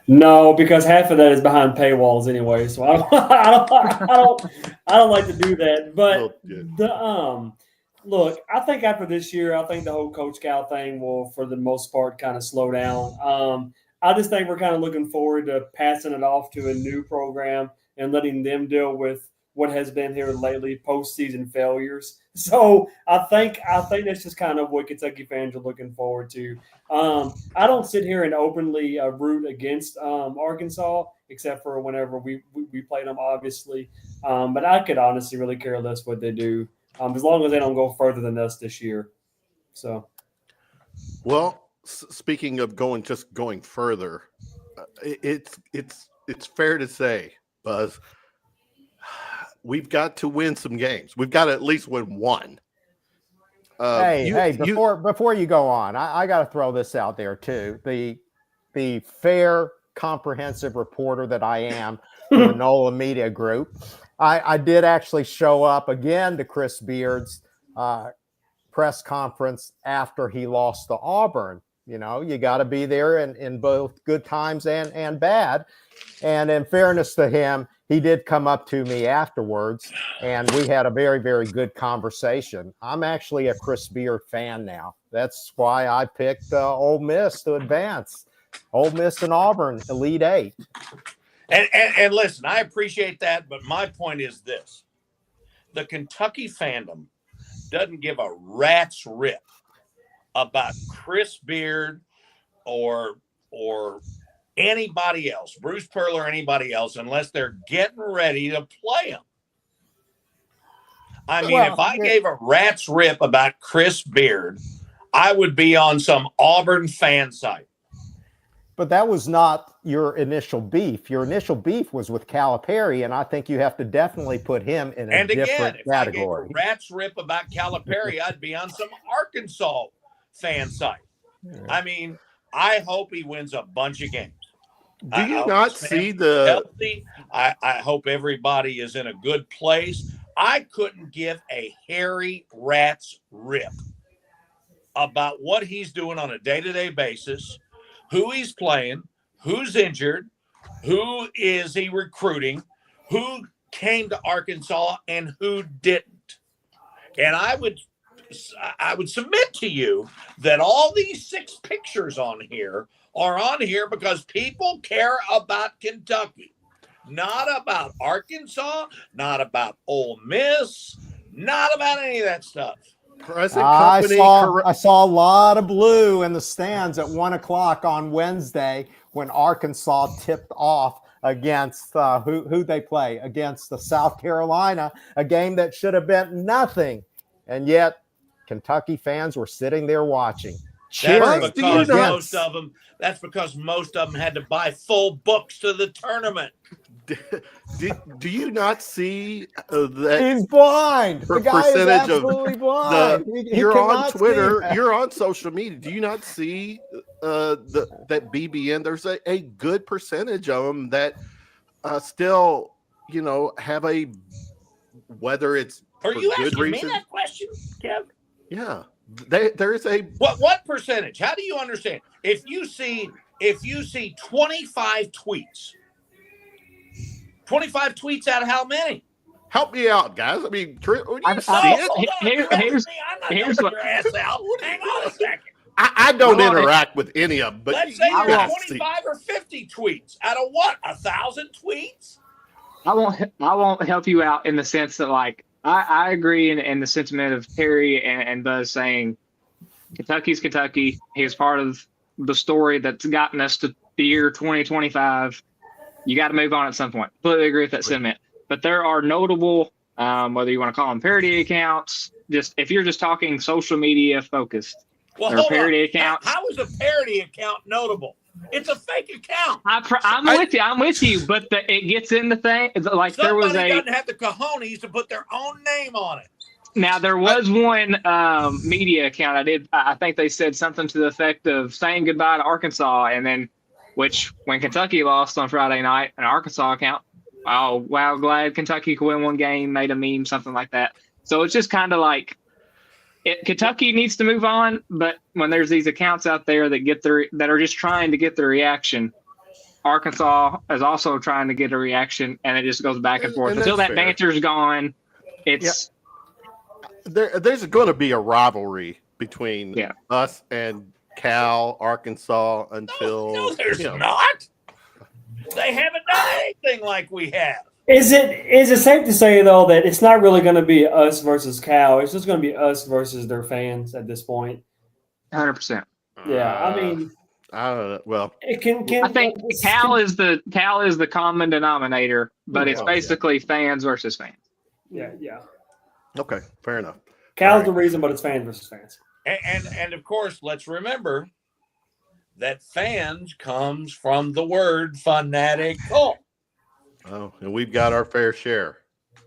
No, because half of that is behind paywalls anyway. So I don't like to do that. But look, I think after this year, I think the whole Coach Cal thing will, for the most part, kind of slow down. I just think we're kind of looking forward to passing it off to a new program and letting them deal with what has been here lately, postseason failures. So I think that's just kind of what Kentucky fans are looking forward to. I don't sit here and openly root against Arkansas, except for whenever we played them, obviously. But I could honestly really care less what they do, as long as they don't go further than us this year. So, well, speaking of going further, it's fair to say, Buzz, we've got to win some games. We've got to at least win one. Before you go on, I got to throw this out there too. The fair, comprehensive reporter that I am for the NOLA Media Group, I did actually show up again to Chris Beard's press conference after he lost to Auburn. You got to be there in both good times and bad. And in fairness to him, he did come up to me afterwards, and we had a very, very good conversation. I'm actually a Chris Beard fan now. That's why I picked Ole Miss to advance. Ole Miss and Auburn, Elite Eight. And listen, I appreciate that, but my point is this. The Kentucky fandom doesn't give a rat's rip about Chris Beard or anybody else, Bruce Pearl or anybody else, unless they're getting ready to play them. I mean, if I gave a rat's rip about Chris Beard, I would be on some Auburn fan site. But that was not your initial beef. Your initial beef was with Calipari, and I think you have to definitely put him in a different category. I gave a rat's rip about Calipari, I'd be on some Arkansas fan site. Yeah. I mean, I hope he wins a bunch of games. Do you not see the healthy? I hope everybody is in a good place. I couldn't give a hairy rat's rip about what he's doing on a day-to-day basis, who he's playing, who's injured, who is he recruiting, who came to Arkansas and who didn't. And I would submit to you that all these 6 pictures on here are on here because people care about Kentucky, not about Arkansas, not about Ole Miss, not about any of that stuff. I saw a lot of blue in the stands at 1:00 on Wednesday when Arkansas tipped off against who they play against the South Carolina, a game that should have been nothing, and yet Kentucky fans were sitting there watching. That's because most of them had to buy full books to the tournament. Do you not see that he's blind? The guy is absolutely blind. You're on Twitter. You're on social media. Do you not see that BBN? There's a good percentage of them that still, have a whether it's Are for you good asking reason. me that question, Kev? Yeah. There is a What percentage? How do you understand? If you see 25 tweets, 25 tweets out of how many? help me out, guys. I mean, when you see I- it, here's I'm not here's helping what- your ass out. Hang on a second. I don't I want it. interact with any of them, but Let's say you there's guys see. 25 or 50 tweets out of what? 1,000 tweets? I won't help you out in the sense that, like, I agree in the sentiment of Terry and Buzz saying Kentucky's Kentucky. He was part of the story that's gotten us to the year 2025. You got to move on at some point. Completely agree with that sentiment. But there are notable, whether you want to call them parody accounts, just if you're just talking social media focused, Well, there are hold parody on. accounts. How is a parody account notable? It's a fake account. I'm with you, but it gets into things like Somebody there was doesn't have the cojones to put their own name on it. Now there was one media account I think they said something to the effect of saying goodbye to Arkansas, and then which when Kentucky lost on Friday night, an Arkansas account, oh wow, glad Kentucky could win one game, made a meme, something like that. So it's just kind of like Kentucky needs to move on, but when there's these accounts out there that are just trying to get the reaction, Arkansas is also trying to get a reaction, and it just goes back and forth until that banter's gone. It's There's going to be a rivalry between us and Cal, Arkansas until No, there's not. They haven't done anything like we have. Is it safe to say though that it's not really going to be us versus Cal? It's just going to be us versus their fans at this point. 100%. Yeah, I mean, I don't know. Well, it can. I think Cal is the common denominator, but it's basically fans versus fans. Yeah. okay, fair enough. Cal's the reason, but it's fans versus fans. And of course, let's remember that fans comes from the word fanatical. Oh, and we've got our fair share.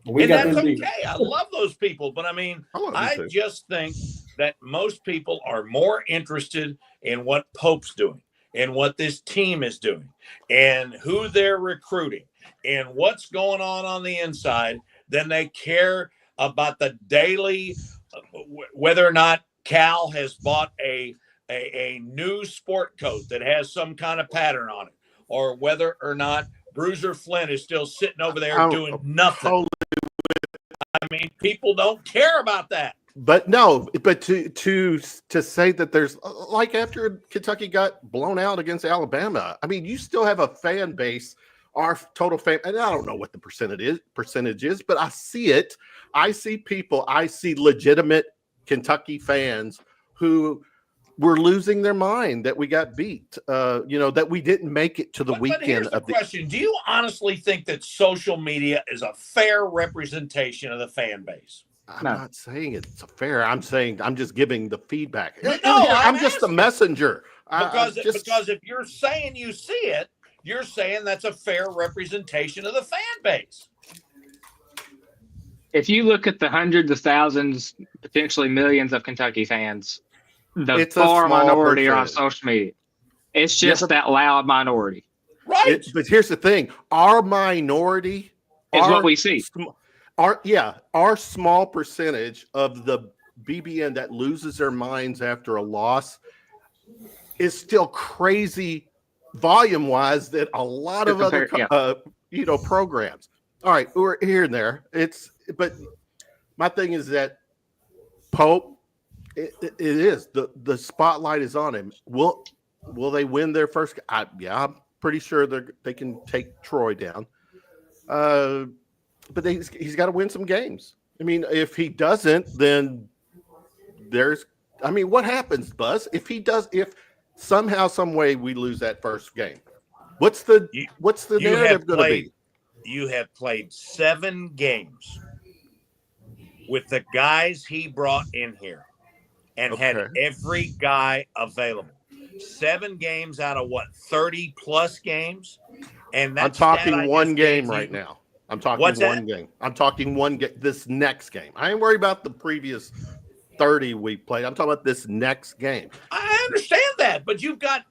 We And got that's this beat. okay. I love those people. But I mean, I too. just think that most people are more interested in what Pope's doing and what this team is doing and who they're recruiting and what's going on the inside than they care about the daily, whether or not Cal has bought a new sport coat that has some kind of pattern on it, or whether or not Bruiser Flint is still sitting over there doing nothing. Totally. I mean, people don't care about that. But to say that there's like after Kentucky got blown out against Alabama, I mean, you still have a fan base. Our total fan, and I don't know what the percentage is, but I see it. I see people. I see legitimate Kentucky fans who were losing their mind that we got beat. That we didn't make it to the weekend. But here's the question: do you honestly think that social media is a fair representation of the fan base? I'm not saying it's a fair. I'm saying I'm just giving the feedback. No, I'm just a messenger. Because if you're saying you see it, you're saying that's a fair representation of the fan base. If you look at the hundreds of thousands, potentially millions of Kentucky fans, it's far minority are on social media. It's just that loud minority. Right. But here's the thing. Our minority is what we see. Our small percentage of the BBN that loses their minds after a loss is still crazy volume-wise than a lot of other programs. All right, we're here and there. But my thing is that Pope, it is the spotlight is on him. Will they win their first? I'm pretty sure they can take Troy down. But he's got to win some games. I mean, if he doesn't, then what happens, Buzz? If somehow, some way we lose that first game, what's the narrative going to be? You have played 7 games with the guys he brought in here and had every guy available. 7 games out of 30 plus games, and that's I'm talking one game right now. I'm talking one game. I'm talking one game. This next game. I ain't worried about the previous 30 we played. I'm talking about this next game. I understand that, but you've got.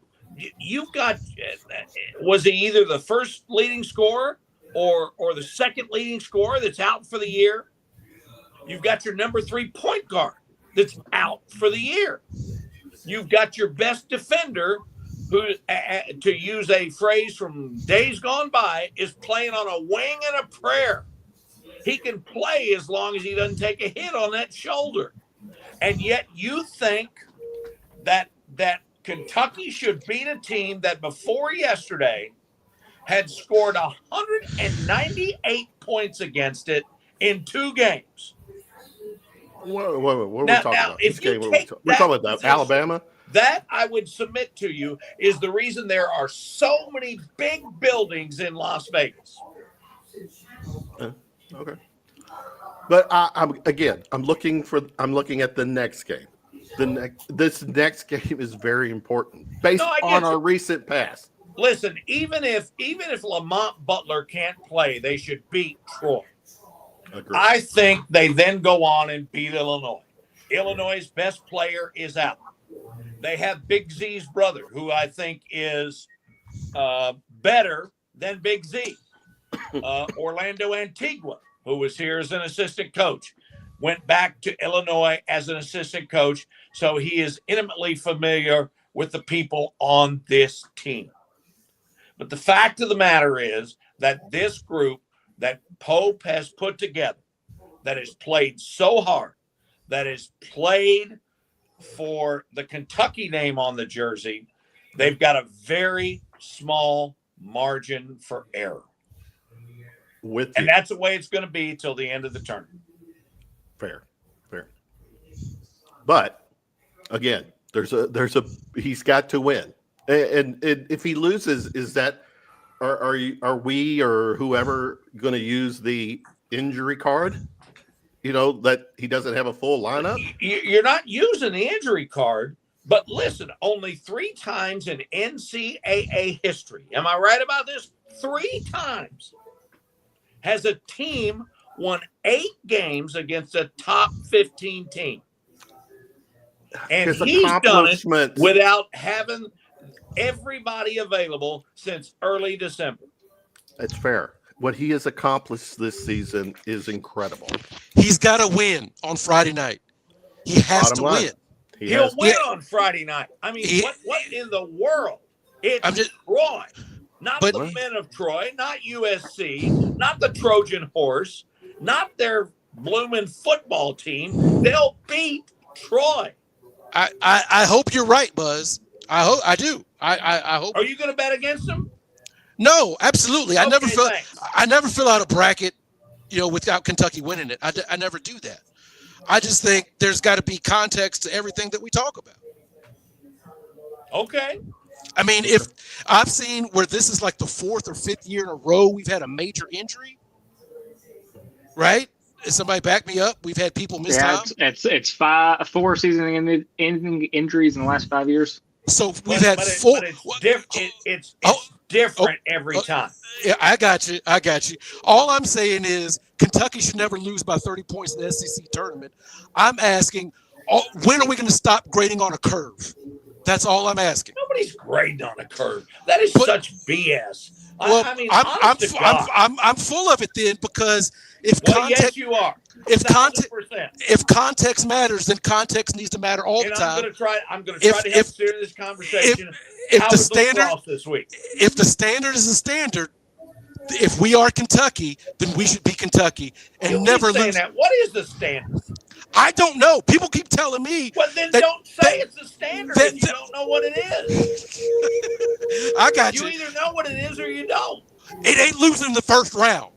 Was he either the first leading scorer or the second leading scorer that's out for the year? You've got your number 3 point guard. that's out for the year. You've got your best defender, who, to use a phrase from days gone by, is playing on a wing and a prayer. He can play as long as he doesn't take a hit on that shoulder. And yet you think that Kentucky should beat a team that before yesterday had scored 198 points against it in 2 games. What are we talking about? If This you game, take we're talking about position, Alabama. That I would submit to you is the reason there are so many big buildings in Las Vegas. Okay. But I'm looking at the next game. This next game is very important based on our recent past. Listen, even if Lamont Butler can't play, they should beat Troy. Agreed. I think they then go on and beat Illinois. Illinois' best player is out. They have Big Z's brother, who I think is better than Big Z. Orlando Antigua, who was here as an assistant coach, went back to Illinois as an assistant coach, so he is intimately familiar with the people on this team. But the fact of the matter is that this group that Pope has put together, that has played so hard, that has played for the Kentucky name on the jersey, they've got a very small margin for error. And that's the way it's going to be till the end of the tournament. Fair. But again, he's got to win. And if he loses, is that are we or whoever going to use the injury card? That he doesn't have a full lineup. You're not using the injury card, but listen, only 3 times in NCAA history. Am I right about this? 3 times has a team won 8 games against a top 15 team. And he's done it without having everybody available since early December. That's fair. What he has accomplished this season is incredible. He's got to win on Friday night. He has to win. He'll win on Friday night. I mean, what in the world? It's Troy. Not the men of Troy, not USC, not the Trojan Horse, not their blooming football team. They'll beat Troy. I hope you're right, Buzz. I do. I hope. Are you going to bet against them? No, absolutely. Okay, I never fill out a bracket, without Kentucky winning it. I never do that. I just think there's got to be context to everything that we talk about. Okay. I mean, if I've seen where this is like the 4th or 5th year in a row we've had a major injury, right? Is somebody back me up? We've had people miss time. It's 4 season-ending injuries in the last 5 years. So we've had 4. It's different every time. Yeah, I got you. All I'm saying is Kentucky should never lose by 30 points in the SEC tournament. I'm asking, when are we going to stop grading on a curve? That's all I'm asking. Nobody's grading on a curve. That is such BS. Well, I mean, I'm full of it then, because if context, yes, you are. If context matters, then context needs to matter all the time. I'm going to try to help steer this conversation. If the standard is the standard, if we are Kentucky, then we should be Kentucky and never lose. What is the standard? I don't know. People keep telling me. Well, then don't say it's the standard if you don't know what it is. I got you. You either know what it is or you don't. It ain't losing in the first round.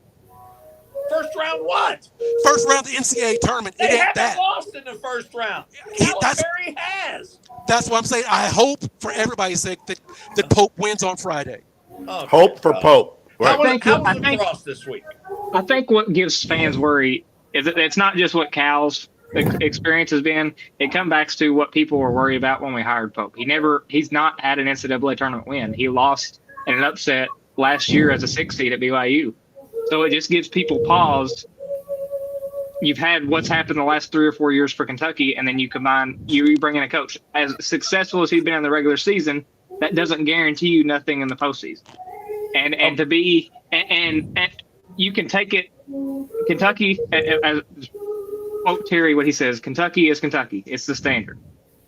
First round what? First round of the NCAA tournament. They haven't lost in the first round. Calipari has. That's what I'm saying. I hope for everybody's sake that Pope wins on Friday. Okay. Hope for Pope. How was the cross this week? I think what gives fans worry is that it's not just what Cal's experience has been. It comes back to what people were worried about when we hired Pope. He's not had an NCAA tournament win. He lost in an upset last year as a 6 seed at BYU. So it just gives people pause. You've had what's happened the last 3 or 4 years for Kentucky, and then you bring in a coach. As successful as he's been in the regular season, that doesn't guarantee you nothing in the postseason. And to be and you can take it, Kentucky, as quote Terry, what he says, Kentucky is Kentucky. It's the standard.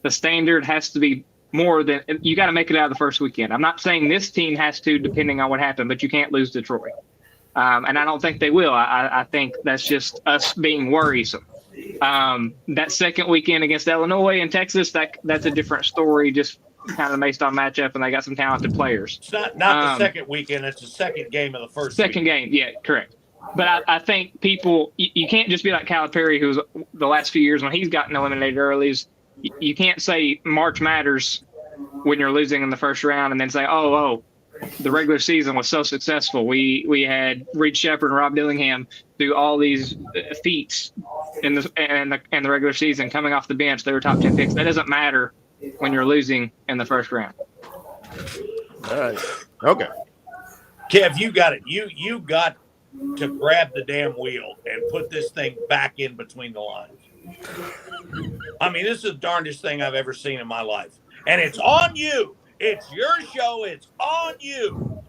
The standard has to be more than you got to make it out of the first weekend. I'm not saying this team has to, depending on what happened, but you can't lose to Troy. And I don't think they will. I think that's just us being worrisome. That second weekend against Illinois and Texas, that's a different story, just kind of based on matchup, and they got some talented players. It's not the second weekend. It's the second game of the first second weekend. game. Yeah, correct. But I think people, you can't just be like Calipari, who's the last few years when he's gotten eliminated early. You can't say March matters when you're losing in the first round and then say, oh, the regular season was so successful. We had Reed Shepherd and Rob Dillingham do all these feats in the regular season coming off the bench. They were top 10 picks. That doesn't matter when you're losing in the first round. All right. Okay. Kev, you got it. You got to grab the damn wheel and put this thing back in between the lines. I mean, this is the darndest thing I've ever seen in my life. And it's on you. It's your show. It's on you.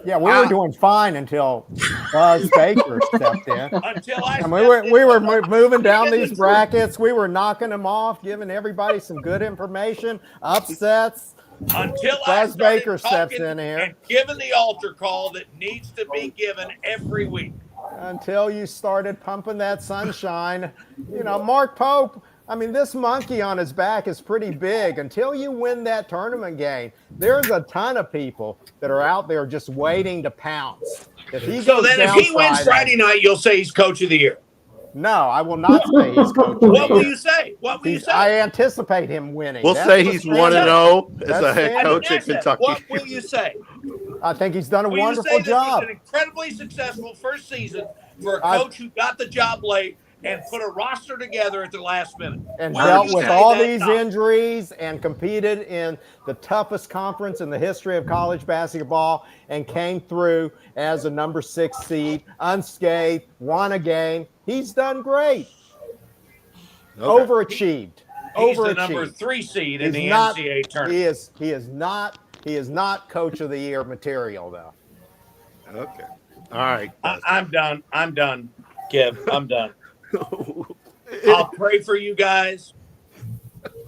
Yeah, we were doing fine until Buzz Baker stepped in. Until I And we were moving down these brackets. We were knocking them off, giving everybody some good information, upsets. Until Buzz I Baker steps in here. and given the altar call that needs to be given every week. Until you started pumping that sunshine. You know, Mark Pope, I mean, this monkey on his back is pretty big. Until you win that tournament game, there's a ton of people that are out there just waiting to pounce. If he wins Friday night, you'll say he's coach of the year. No, I will not say he's coach of the year. What will you say? What will you say? I anticipate him winning. We'll say he's 1-0 as a head coach at Kentucky. What will you say? I think he's done a Will wonderful you say job. This is an incredibly successful first season for a coach who got the job late and put a roster together at the last minute. And dealt with all these injuries and competed in the toughest conference in the history of college basketball and came through as a number 6 seed, unscathed, won a game. He's done great. Okay. Overachieved. He's the number 3 seed in the NCAA tournament. He is not coach of the year material, though. Okay. All right. I'm done. Kev. I'm done. I'll pray for you guys.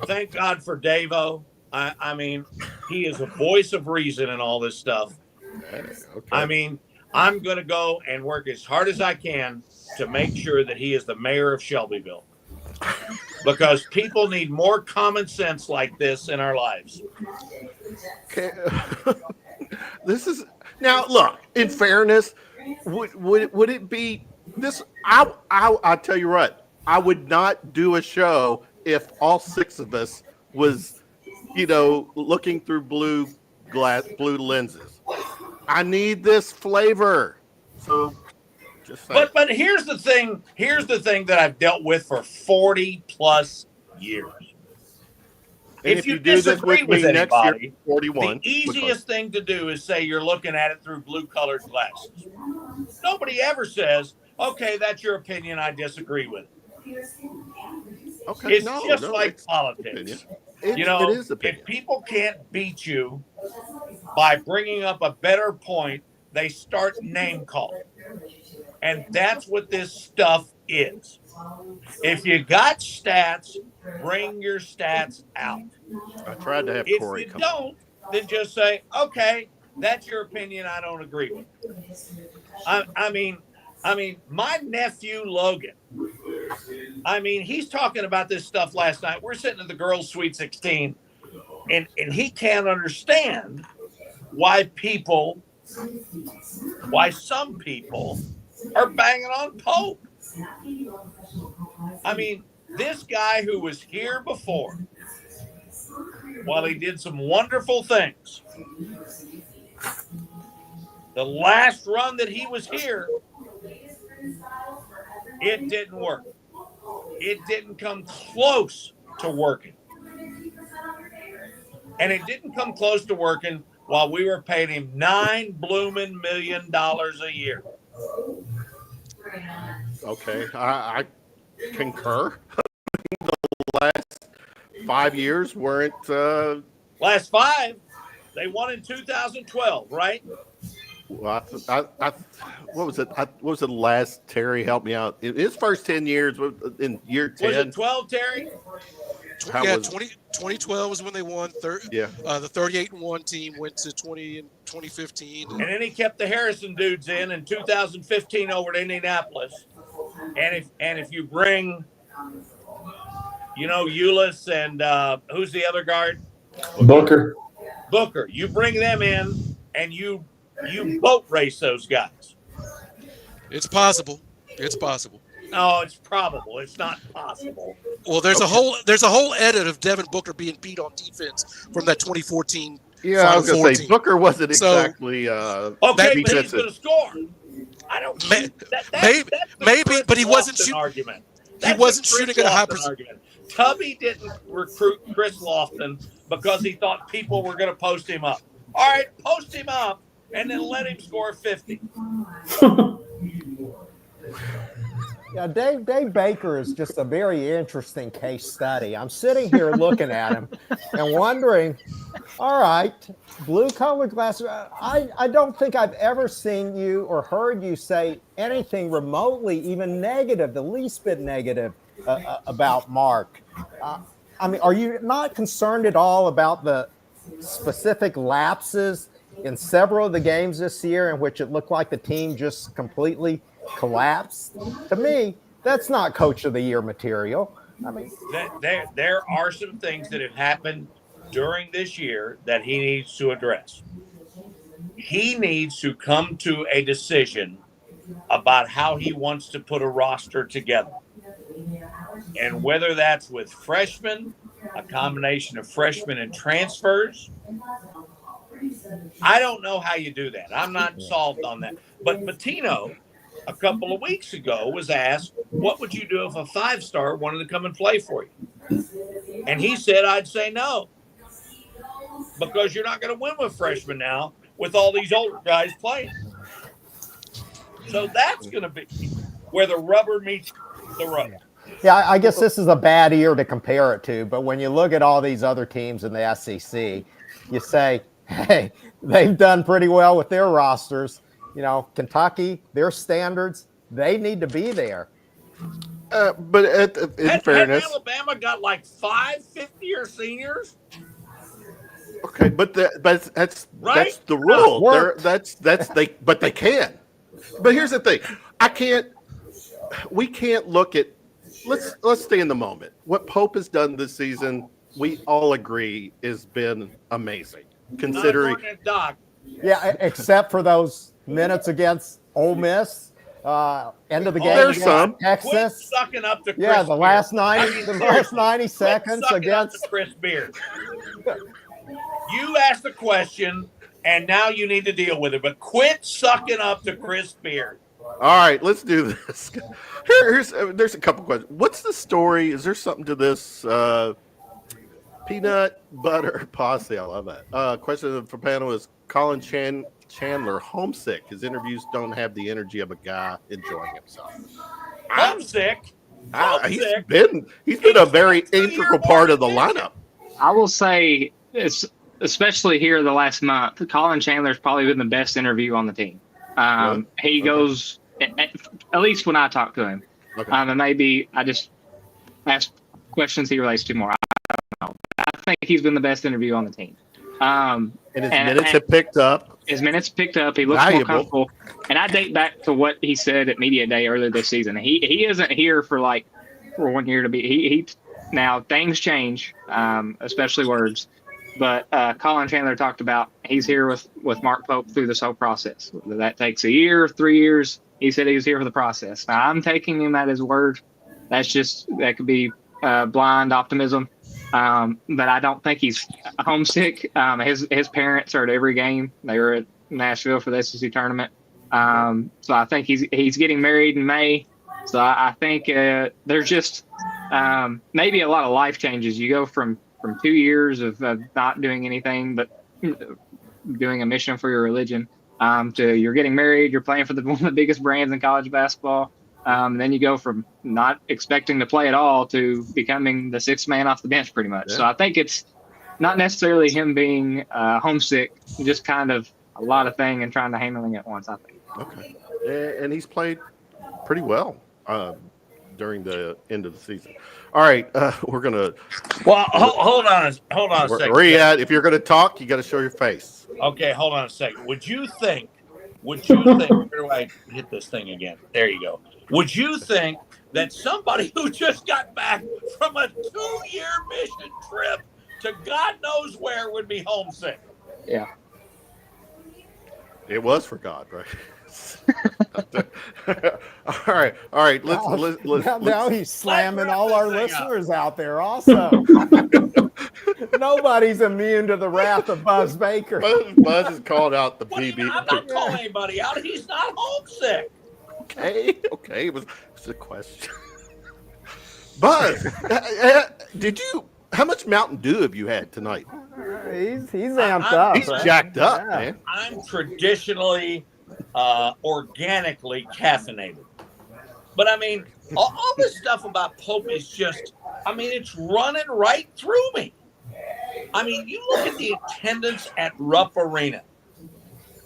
Thank God for Davo. I mean, he is a voice of reason in all this stuff. Okay. I mean, I'm going to go and work as hard as I can to make sure that he is the mayor of Shelbyville. Because people need more common sense like this in our lives. Okay. This is now. Look, in fairness, would it be this? I tell you what, I would not do a show if all 6 of us was, looking through blue lenses. I need this flavor. So. But here's the thing. Here's the thing that I've dealt with for 40 plus years. And if you disagree with anybody, 41, the easiest thing to do is say you're looking at it through blue-colored glasses. Nobody ever says, "Okay, that's your opinion. I disagree with it." Okay, it's just like politics. It is opinion. If people can't beat you by bringing up a better point, they start name calling. And that's what this stuff is. If you got stats, bring your stats out. I tried to have Corey come. If you don't, then just say, okay, that's your opinion. I don't agree with it. I mean, my nephew Logan, he's talking about this stuff last night. We're sitting at the girls' Sweet 16, and he can't understand why some people are banging on Pope. I mean, this guy who was here before, while he did some wonderful things, the last run that he was here, it didn't work. It didn't come close to working. And it didn't come close to working while we were paying him $9 million a year. Okay, I concur. The last 5 years weren't. Last 5, they won in 2012, right? Well, what was it? What was the last? Terry, help me out. In his first 10 years, in year 10, Was it 12, Terry? How Yeah, was- 2012 was when they won. Yeah. The 38-1 team went to 2015. And then he kept the Harrison dudes in 2015 over to Indianapolis. And if you bring, Euless and who's the other guard? Booker. You bring them in and you boat race those guys. It's possible. It's possible. No, it's probable. It's not possible. Well, there's a whole edit of Devin Booker being beat on defense from that 202014. Yeah, I was going to say Booker wasn't exactly okay, but he's going to score. I don't maybe, but he wasn't shooting. Argument. He wasn't shooting at a high percentage. Tubby didn't recruit Chris Lofton because he thought people were going to post him up. All right, post him up and then let him score 50. Yeah, Dave Baker is just a very interesting case study. I'm sitting here looking at him and wondering, all right, blue-colored glasses. I don't think I've ever seen you or heard you say anything remotely even negative, the least bit negative about Mark. I mean, are you not concerned at all about the specific lapses in several of the games this year in which it looked like the team just completely collapsed? To me, that's not Coach of the Year material. I mean, there are some things that have happened during this year that he needs to address. He needs to come to a decision about how he wants to put a roster together. And whether that's with freshmen, a combination of freshmen and transfers, I don't know how you do that. I'm not solved on that. But Pitino, a couple of weeks ago, was asked, what would you do if a 5-star wanted to come and play for you? And he said, I'd say no. Because you're not going to win with freshmen now with all these older guys playing. So that's going to be where the rubber meets the road. Yeah, I guess this is a bad year to compare it to, but when you look at all these other teams in the SEC, you say, hey, they've done pretty well with their rosters. Kentucky, their standards, they need to be there. But in fairness, Alabama got like 5 fifth-year seniors. Okay, but that's Right? that's the rule. Worked. But they can. But here's the thing: we can't look at. Let's stay in the moment. What Pope has done this season, we all agree, has been amazing. Considering, yeah, except for those minutes against Ole Miss, end of the game there's against some. Texas. Quit sucking up to Chris Yeah, the last Beard. 90 seconds Quit sucking up against to Chris Beard. You asked the question, and now you need to deal with it. But quit sucking up to Chris Beard. all right, let's do this. There's a couple questions. What's the story? Is there something to this? Peanut butter posse. I love that. Question for panel is Colin Chandler homesick? His interviews don't have the energy of a guy enjoying himself. Homesick. He's been a very integral part of the lineup. I will say, especially here the last month, Colin Chandler's probably been the best interview on the team. He goes, at least when I talk to him. Okay. And maybe I just ask questions he relates to more. I don't know. I think he's been the best interview on the team. And his minutes have picked up. His minutes picked up. He looks more comfortable. And I date back to what he said at Media Day earlier this season. He isn't here for 1 year to be. He now things change, especially words. But Colin Chandler talked about he's here with Mark Pope through this whole process. Whether that takes a year, 3 years, he said he was here for the process. Now I'm taking him at his word. That could be blind optimism. But I don't think he's homesick. His parents are at every game. They were at Nashville for the SEC tournament. So I think he's getting married in May. So I think there's just maybe a lot of life changes. You go from 2 years of not doing anything but doing a mission for your religion to you're getting married, you're playing for one of the biggest brands in college basketball. Then you go from not expecting to play at all to becoming the sixth man off the bench pretty much. Yeah. So I think it's not necessarily him being homesick, just kind of lot of thing and trying to handling it at once, I think. Okay. And he's played pretty well during the end of the season. All right, we're gonna. Well, hold on a second. Riyadh, if you're gonna talk, you got to show your face. Okay, hold on a second. Would you think? Where do I hit this thing again? There you go. Would you think that somebody who just got back from a 2-year mission trip to God knows where would be homesick? Yeah. It was for God, right? All right. Let's now he's slamming all our listeners out there. Also, nobody's immune to the wrath of Buzz Baker. Buzz has called out the BB. I'm not calling anybody out. He's not homesick. Okay. It was a question. Buzz, how much Mountain Dew have you had tonight? He's amped up. He's jacked up, man. I'm traditionally organically caffeinated. But I mean, all this stuff about Pope is just, it's running right through me. I mean, you look at the attendance at Rupp Arena.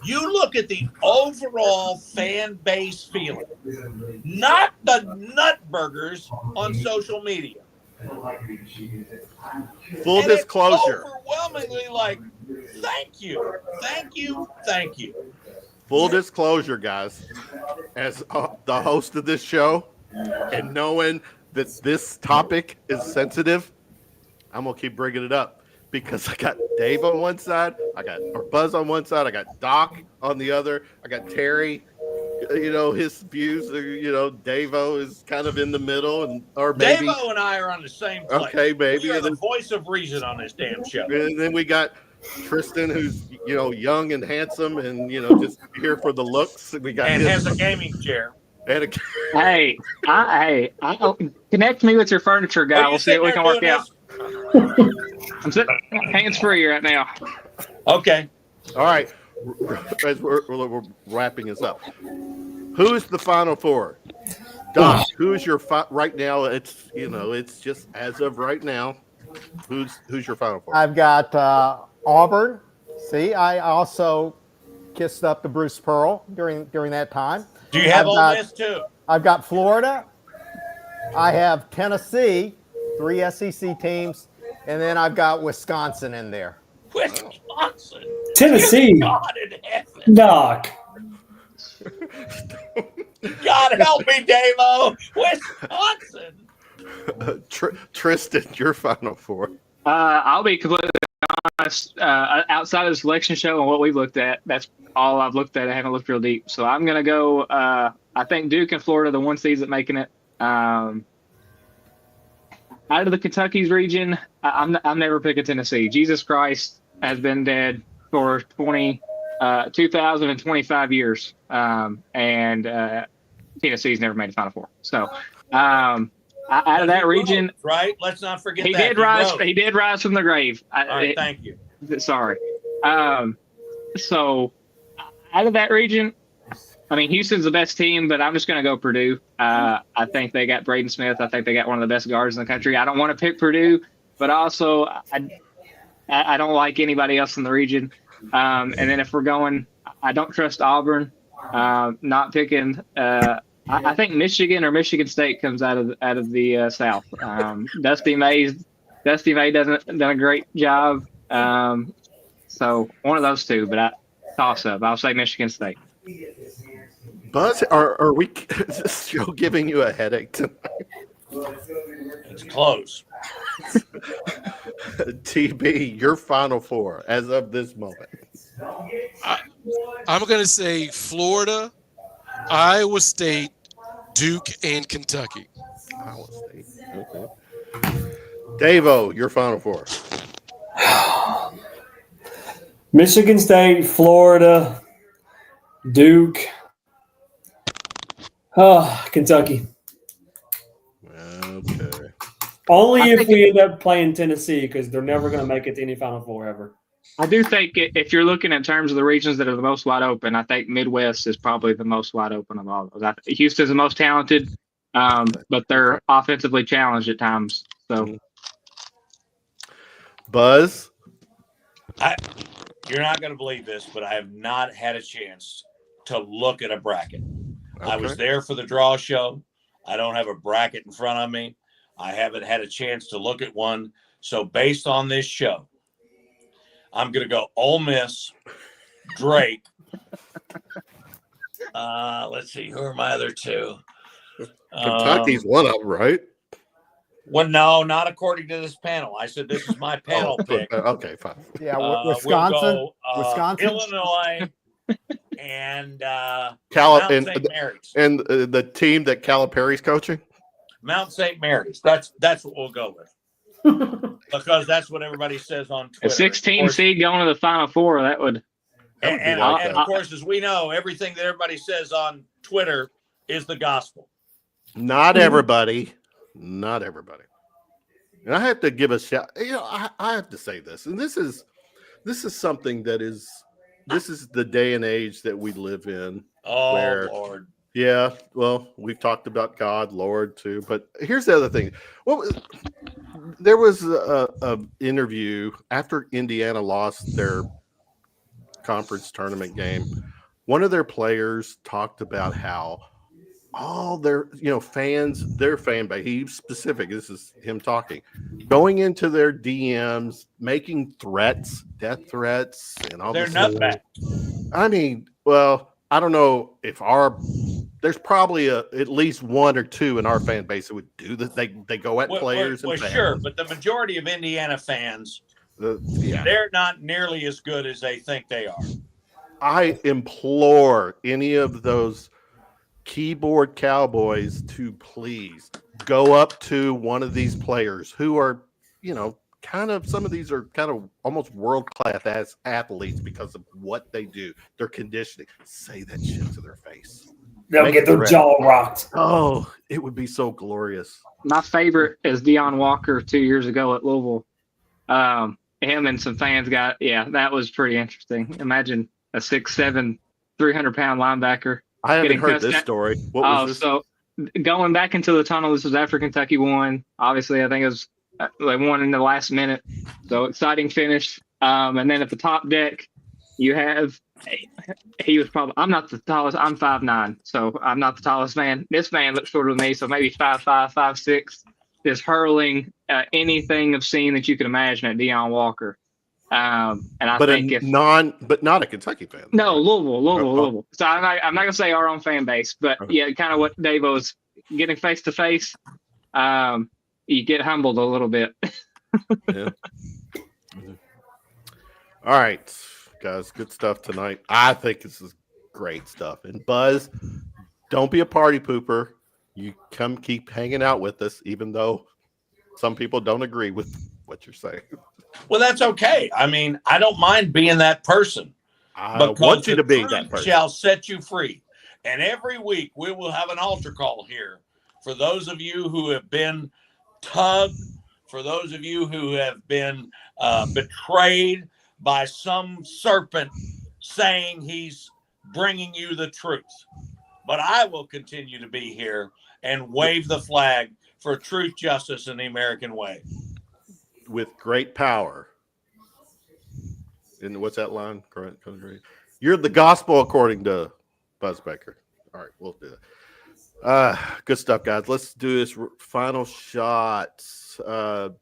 You look at the overall fan base feeling, not the nutburgers on social media. Full disclosure. Overwhelmingly like, thank you. Full disclosure, guys. As the host of this show, and knowing that this topic is sensitive, I'm gonna keep bringing it up because I got Dave on one side, Buzz on one side, I got Doc on the other, I got Terry. His views are, Davo is kind of in the middle, or maybe Davo and I are on the same place. Okay, maybe. We are the voice of reason on this damn show. And then we got Tristan, who's young and handsome, and just here for the looks. We got has a gaming chair. And Hey, connect me with your furniture guy. We'll see if we can work out. I'm sitting hands free right now. Okay. All right. As we're wrapping this up, who's the Final Four? Doc, who's your right now? It's just as of right now. Who's your Final Four? I've got Auburn. See, I also kissed up to Bruce Pearl during that time. Do you have Ole Miss too? I've got Florida. I have Tennessee, 3 SEC teams, and then I've got Wisconsin in there. Wisconsin. Tennessee. God in heaven. Doc. God help me, Davo. Wisconsin. Tristan, your Final Four. I'll be completely honest. Outside of the selection show and what we've looked at, that's all I've looked at. I haven't looked real deep. So I'm going to go, I think Duke and Florida, the one seeds that making it. Out of the Kentucky's region, I'm never picking Tennessee. Jesus Christ has been dead for 2,025 years, and Tennessee's never made a Final Four. So out of that region, right? Let's not forget he did rise. He did rise from the grave. All right, thank you. Sorry. So out of that region, Houston's the best team, but I'm just going to go Purdue. I think they got Braden Smith. I think they got one of the best guards in the country. I don't want to pick Purdue, but also I don't like anybody else in the region. And then if we're going, I don't trust Auburn. Not picking. I think Michigan or Michigan State comes out of the South. Dusty May done a great job. So one of those two, but toss up. I'll say Michigan State. Buzz, are we? Is this show giving you a headache tonight? It's close. TB, your Final Four as of this moment. I'm going to say Florida, Iowa State, Duke, and Kentucky. Iowa State. Okay. Davo, your Final Four. Michigan State, Florida, Duke, Kentucky. Okay. Only if we end up playing Tennessee, because they're never going to make it to any Final Four ever. I do think if you're looking in terms of the regions that are the most wide open, I think Midwest is probably the most wide open of all of those. Houston's the most talented, but they're offensively challenged at times. So, Buzz, You're not going to believe this, but I have not had a chance to look at a bracket. Okay. I was there for the draw show. I don't have a bracket in front of me. I haven't had a chance to look at one. So based on this show, I'm going to go Ole Miss, Drake. Let's see. Who are my other two? Kentucky's one of them, right? Well, no, not according to this panel. I said this is my panel pick. Okay, fine. Yeah, Wisconsin, Wisconsin, Illinois, and Mount and St. Mary's. And the team that Calipari's coaching? Mount St. Mary's. That's what we'll go with. Because that's what everybody says on Twitter. A 16 seed going to the Final Four, that would. And of course, as we know, everything that everybody says on Twitter is the gospel. Not everybody. Not everybody. And I have to give a shout. I have to say this, and this is something that is. This is the day and age that we live in. Oh, where, Lord. Yeah, well, we've talked about God, Lord, too. But here's the other thing. Well, there was a interview after Indiana lost their conference tournament game. One of their players talked about how all their fans, their fan base, he's specific, this is him talking, going into their DMs, making threats, death threats, and all They're this. nutbags. I mean, well, I don't know if there's probably at least one or two in our fan base that would do that. They go at players and fans. Sure, but the majority of Indiana fans, they're not nearly as good as they think they are. I implore any of those keyboard cowboys to please go up to one of these players who are, some of these are kind of almost world-class athletes because of what they do, their conditioning. Say that shit to their face. They'll get their jaw rocked. Oh, it would be so glorious. My favorite is Deion Walker 2 years ago at Louisville. Him and some fans that was pretty interesting. Imagine a 6'7", 300-pound linebacker. I haven't heard this story. What was this? So going back into the tunnel, this was after Kentucky won. Obviously, I think it was they won in the last minute. So exciting finish. And then at the top deck, you have he was probably, I'm not the tallest. I'm 5'9", so I'm not the tallest man. This man looks shorter than me, so maybe 5'5", 5'6", just hurling anything obscene that you could imagine at Deion Walker. And I think but not a Kentucky fan. No, Louisville. So I'm not gonna say our own fan base, but kind of what Davo's getting face to face. You get humbled a little bit. Yeah. All right, guys, good stuff tonight. I think this is great stuff. And Buzz, don't be a party pooper. You keep hanging out with us, even though some people don't agree with what you're saying. Well, that's okay. I mean, I don't mind being that person. I want you to be that person. Shall set you free. And every week we will have an altar call here for those of you who have been tugged, for those of you who have been betrayed by some serpent saying he's bringing you the truth. But I will continue to be here and wave the flag for truth, justice, and the American way. With great power. And what's that line? You're the gospel according to Buzz Becker. All right, we'll do that. Good stuff, guys. Let's do this final shots.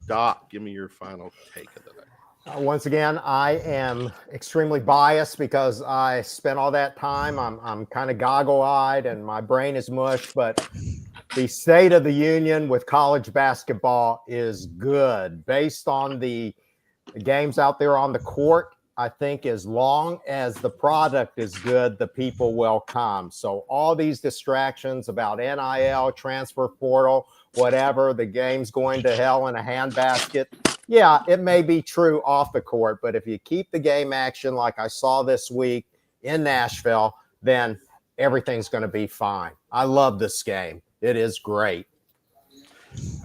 Doc, give me your final take of the night. Once again, I am extremely biased because I spent all that time. I'm kind of goggle-eyed and my brain is mush, but the state of the union with college basketball is good. Based on the games out there on the court, I think as long as the product is good, the people will come. So all these distractions about NIL, transfer portal, whatever, the game's going to hell in a handbasket. Yeah, it may be true off the court, but if you keep the game action like I saw this week in Nashville, then everything's going to be fine. I love this game. It is great.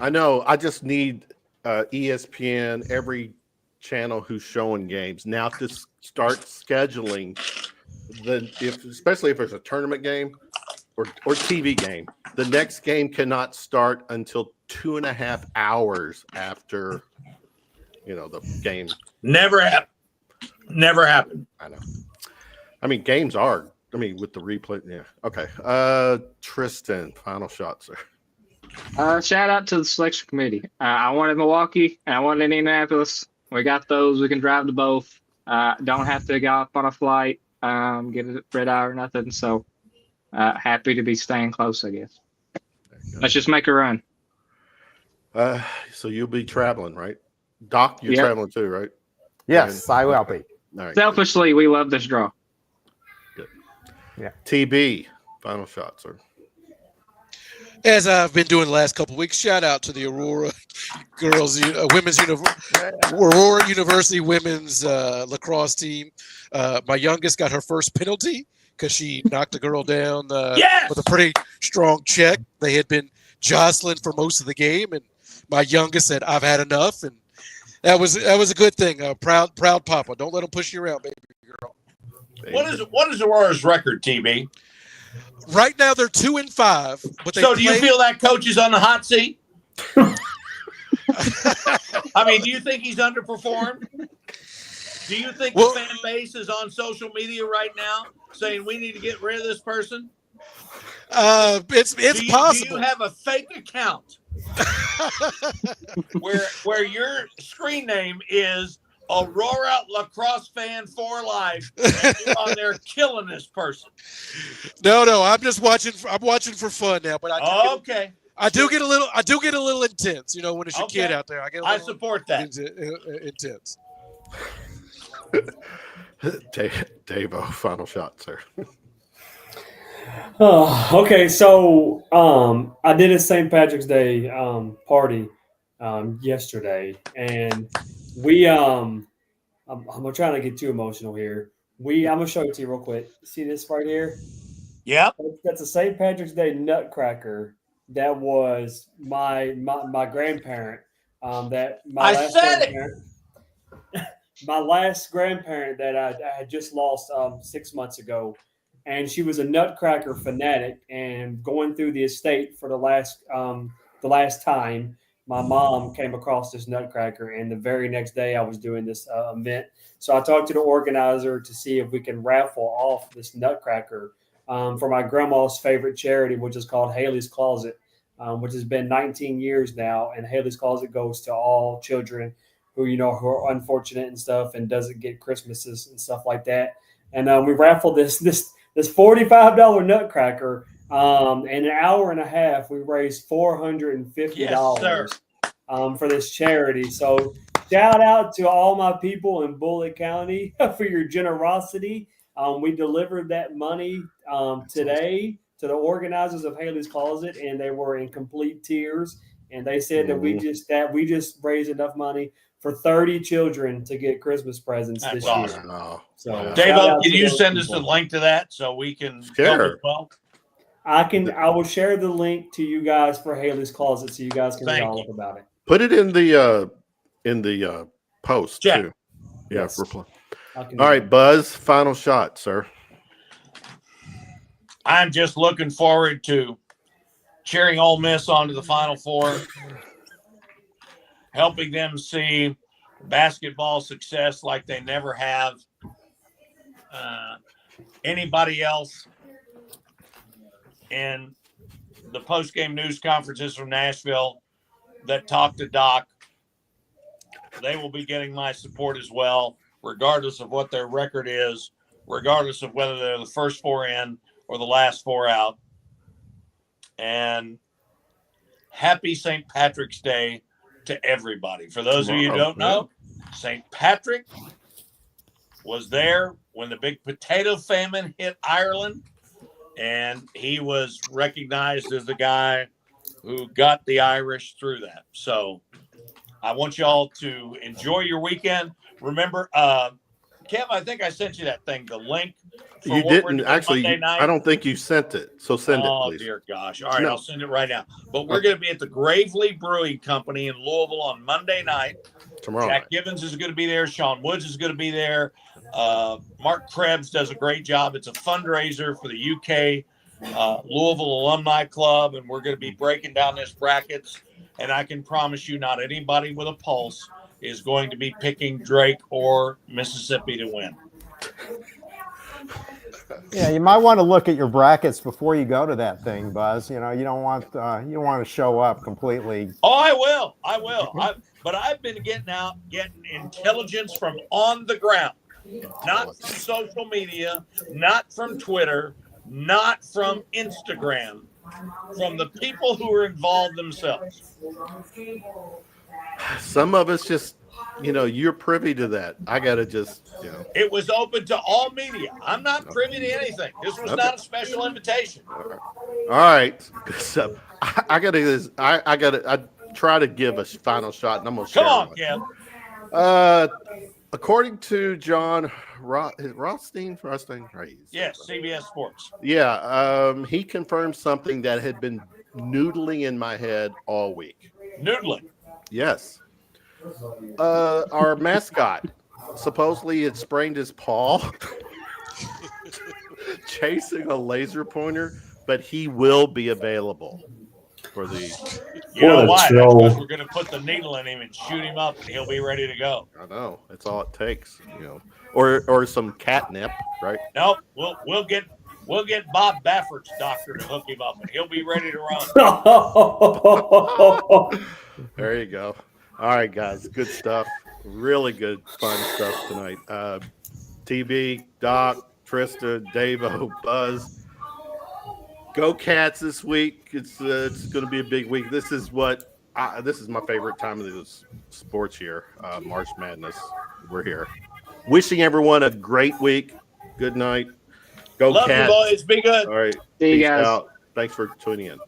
I know. I just need ESPN, every channel who's showing games now to start scheduling especially if there's a tournament game or TV game. The next game cannot start until 2.5 hours after the game. Never happened. Never happened. I know. I mean, games are. I mean, with the replay. Yeah. Okay. Tristan, final shot, sir. Shout out to the selection committee. I wanted Milwaukee and I wanted Indianapolis. We got those. We can drive to both. Don't have to go up on a flight, get a red eye or nothing. So happy to be staying close, I guess. Let's just make a run. So you'll be traveling, right? Doc, you're Yep. traveling too, right? Yes, I will be. All right. Selfishly, we love this draw. TB, final shot, sir. As I've been doing the last couple of weeks, shout out to the Aurora girls, Aurora University women's lacrosse team. My youngest got her first penalty because she knocked a girl down with a pretty strong check. They had been jostling for most of the game, and my youngest said, "I've had enough," and that was a good thing. Proud papa. Don't let them push you around, baby girl. What is Aurora's record, TB? Right now they're 2-5, but they So do you feel that coach is on the hot seat? I mean, do you think he's underperformed? Do you think the fan base is on social media right now saying we need to get rid of this person? It's possible. Do you have a fake account where your screen name is Aurora Lacrosse Fan for Life, and you're on there killing this person? No, I'm just watching. I'm watching for fun now, but I do get a little intense. You know, when it's your kid out there, I support that. Intense. Davo, final shot, sir. Oh, okay. So I did a St. Patrick's Day party yesterday, and we I'm trying to get too emotional here. I'm gonna show it to you real quick. See this right here? Yep. That's a St. Patrick's Day nutcracker. That was my grandparent. My last grandparent that I had just lost 6 months ago. And she was a nutcracker fanatic, and going through the estate for the last time, my mom came across this nutcracker, and the very next day I was doing this event. So I talked to the organizer to see if we can raffle off this nutcracker for my grandma's favorite charity, which is called Hale's Closet, which has been 19 years now. And Hale's Closet goes to all children who are unfortunate and stuff and doesn't get Christmases and stuff like that. And we raffled this $45 nutcracker. In an hour and a half, we raised $450 for this charity. So shout out to all my people in Bullitt County for your generosity. We delivered that money today to the organizers of Hale's Closet, and they were in complete tears. And they said that we just raised enough money for 30 children to get Christmas presents this year. Awesome. So, Davo, can you send us a link to that so we can help as well? I will share the link to you guys for Hale's Closet so you guys can read all up about it. Put it in the post too. Yeah, Yes. reply. All right, Buzz, final shot, sir. I'm just looking forward to cheering Ole Miss onto the Final Four, helping them see basketball success like they never have. Anybody else in the post-game news conferences from Nashville that talk to Doc, they will be getting my support as well, regardless of what their record is, regardless of whether they're the first four in or the last four out. And happy St. Patrick's Day to everybody. For those of you who don't know, St. Patrick was there when the big potato famine hit Ireland, and he was recognized as the guy who got the Irish through that. So I want y'all to enjoy your weekend. Remember, Kev, I think I sent you that thing, the link. You didn't actually. I don't think you sent it. So send it, please. Oh, dear gosh. All right, I'll send it right now. But we're going to be at the Gravely Brewing Company in Louisville on Monday night. Tomorrow. Jack Gibbons is going to be there. Sean Woods is going to be there. Mark Krebs does a great job. It's a fundraiser for the UK Louisville Alumni Club, and we're going to be breaking down this brackets. And I can promise you, not anybody with a pulse is going to be picking Drake or Mississippi to win. Yeah, you might want to look at your brackets before you go to that thing, Buzz. You don't want to show up completely. Oh, I will. But I've been getting intelligence from on the ground, not from social media, not from Twitter, not from Instagram, from the people who are involved themselves. Some of us just, you're privy to that. I got to just, It was open to all media. I'm not privy to anything. This was not a special invitation. All right. So I got to do this. I try to give a final shot, and I'm going to share Come on, one. Kev. According to John Rothstein, right? Yes, CBS Sports. Yeah, he confirmed something that had been noodling in my head all week. Noodling. Yes. Our mascot supposedly had sprained his paw chasing a laser pointer, but he will be available for the. You know What a why? That's troll. because we're going to put the needle in him and shoot him up, and he'll be ready to go. I know that's all it takes, or some catnip, right? Nope, we'll get Bob Baffert's doctor to hook him up, and he'll be ready to run. There you go. All right, guys, good stuff. Really good, fun stuff tonight. TB, Doc, Tristan, Davo, Buzz. Go Cats this week. It's going to be a big week. This is my favorite time of the sports year, March Madness. We're here. Wishing everyone a great week. Good night. Go Love Cats. you, boys. Be good. All right. See you Peace guys. out. Thanks for tuning in.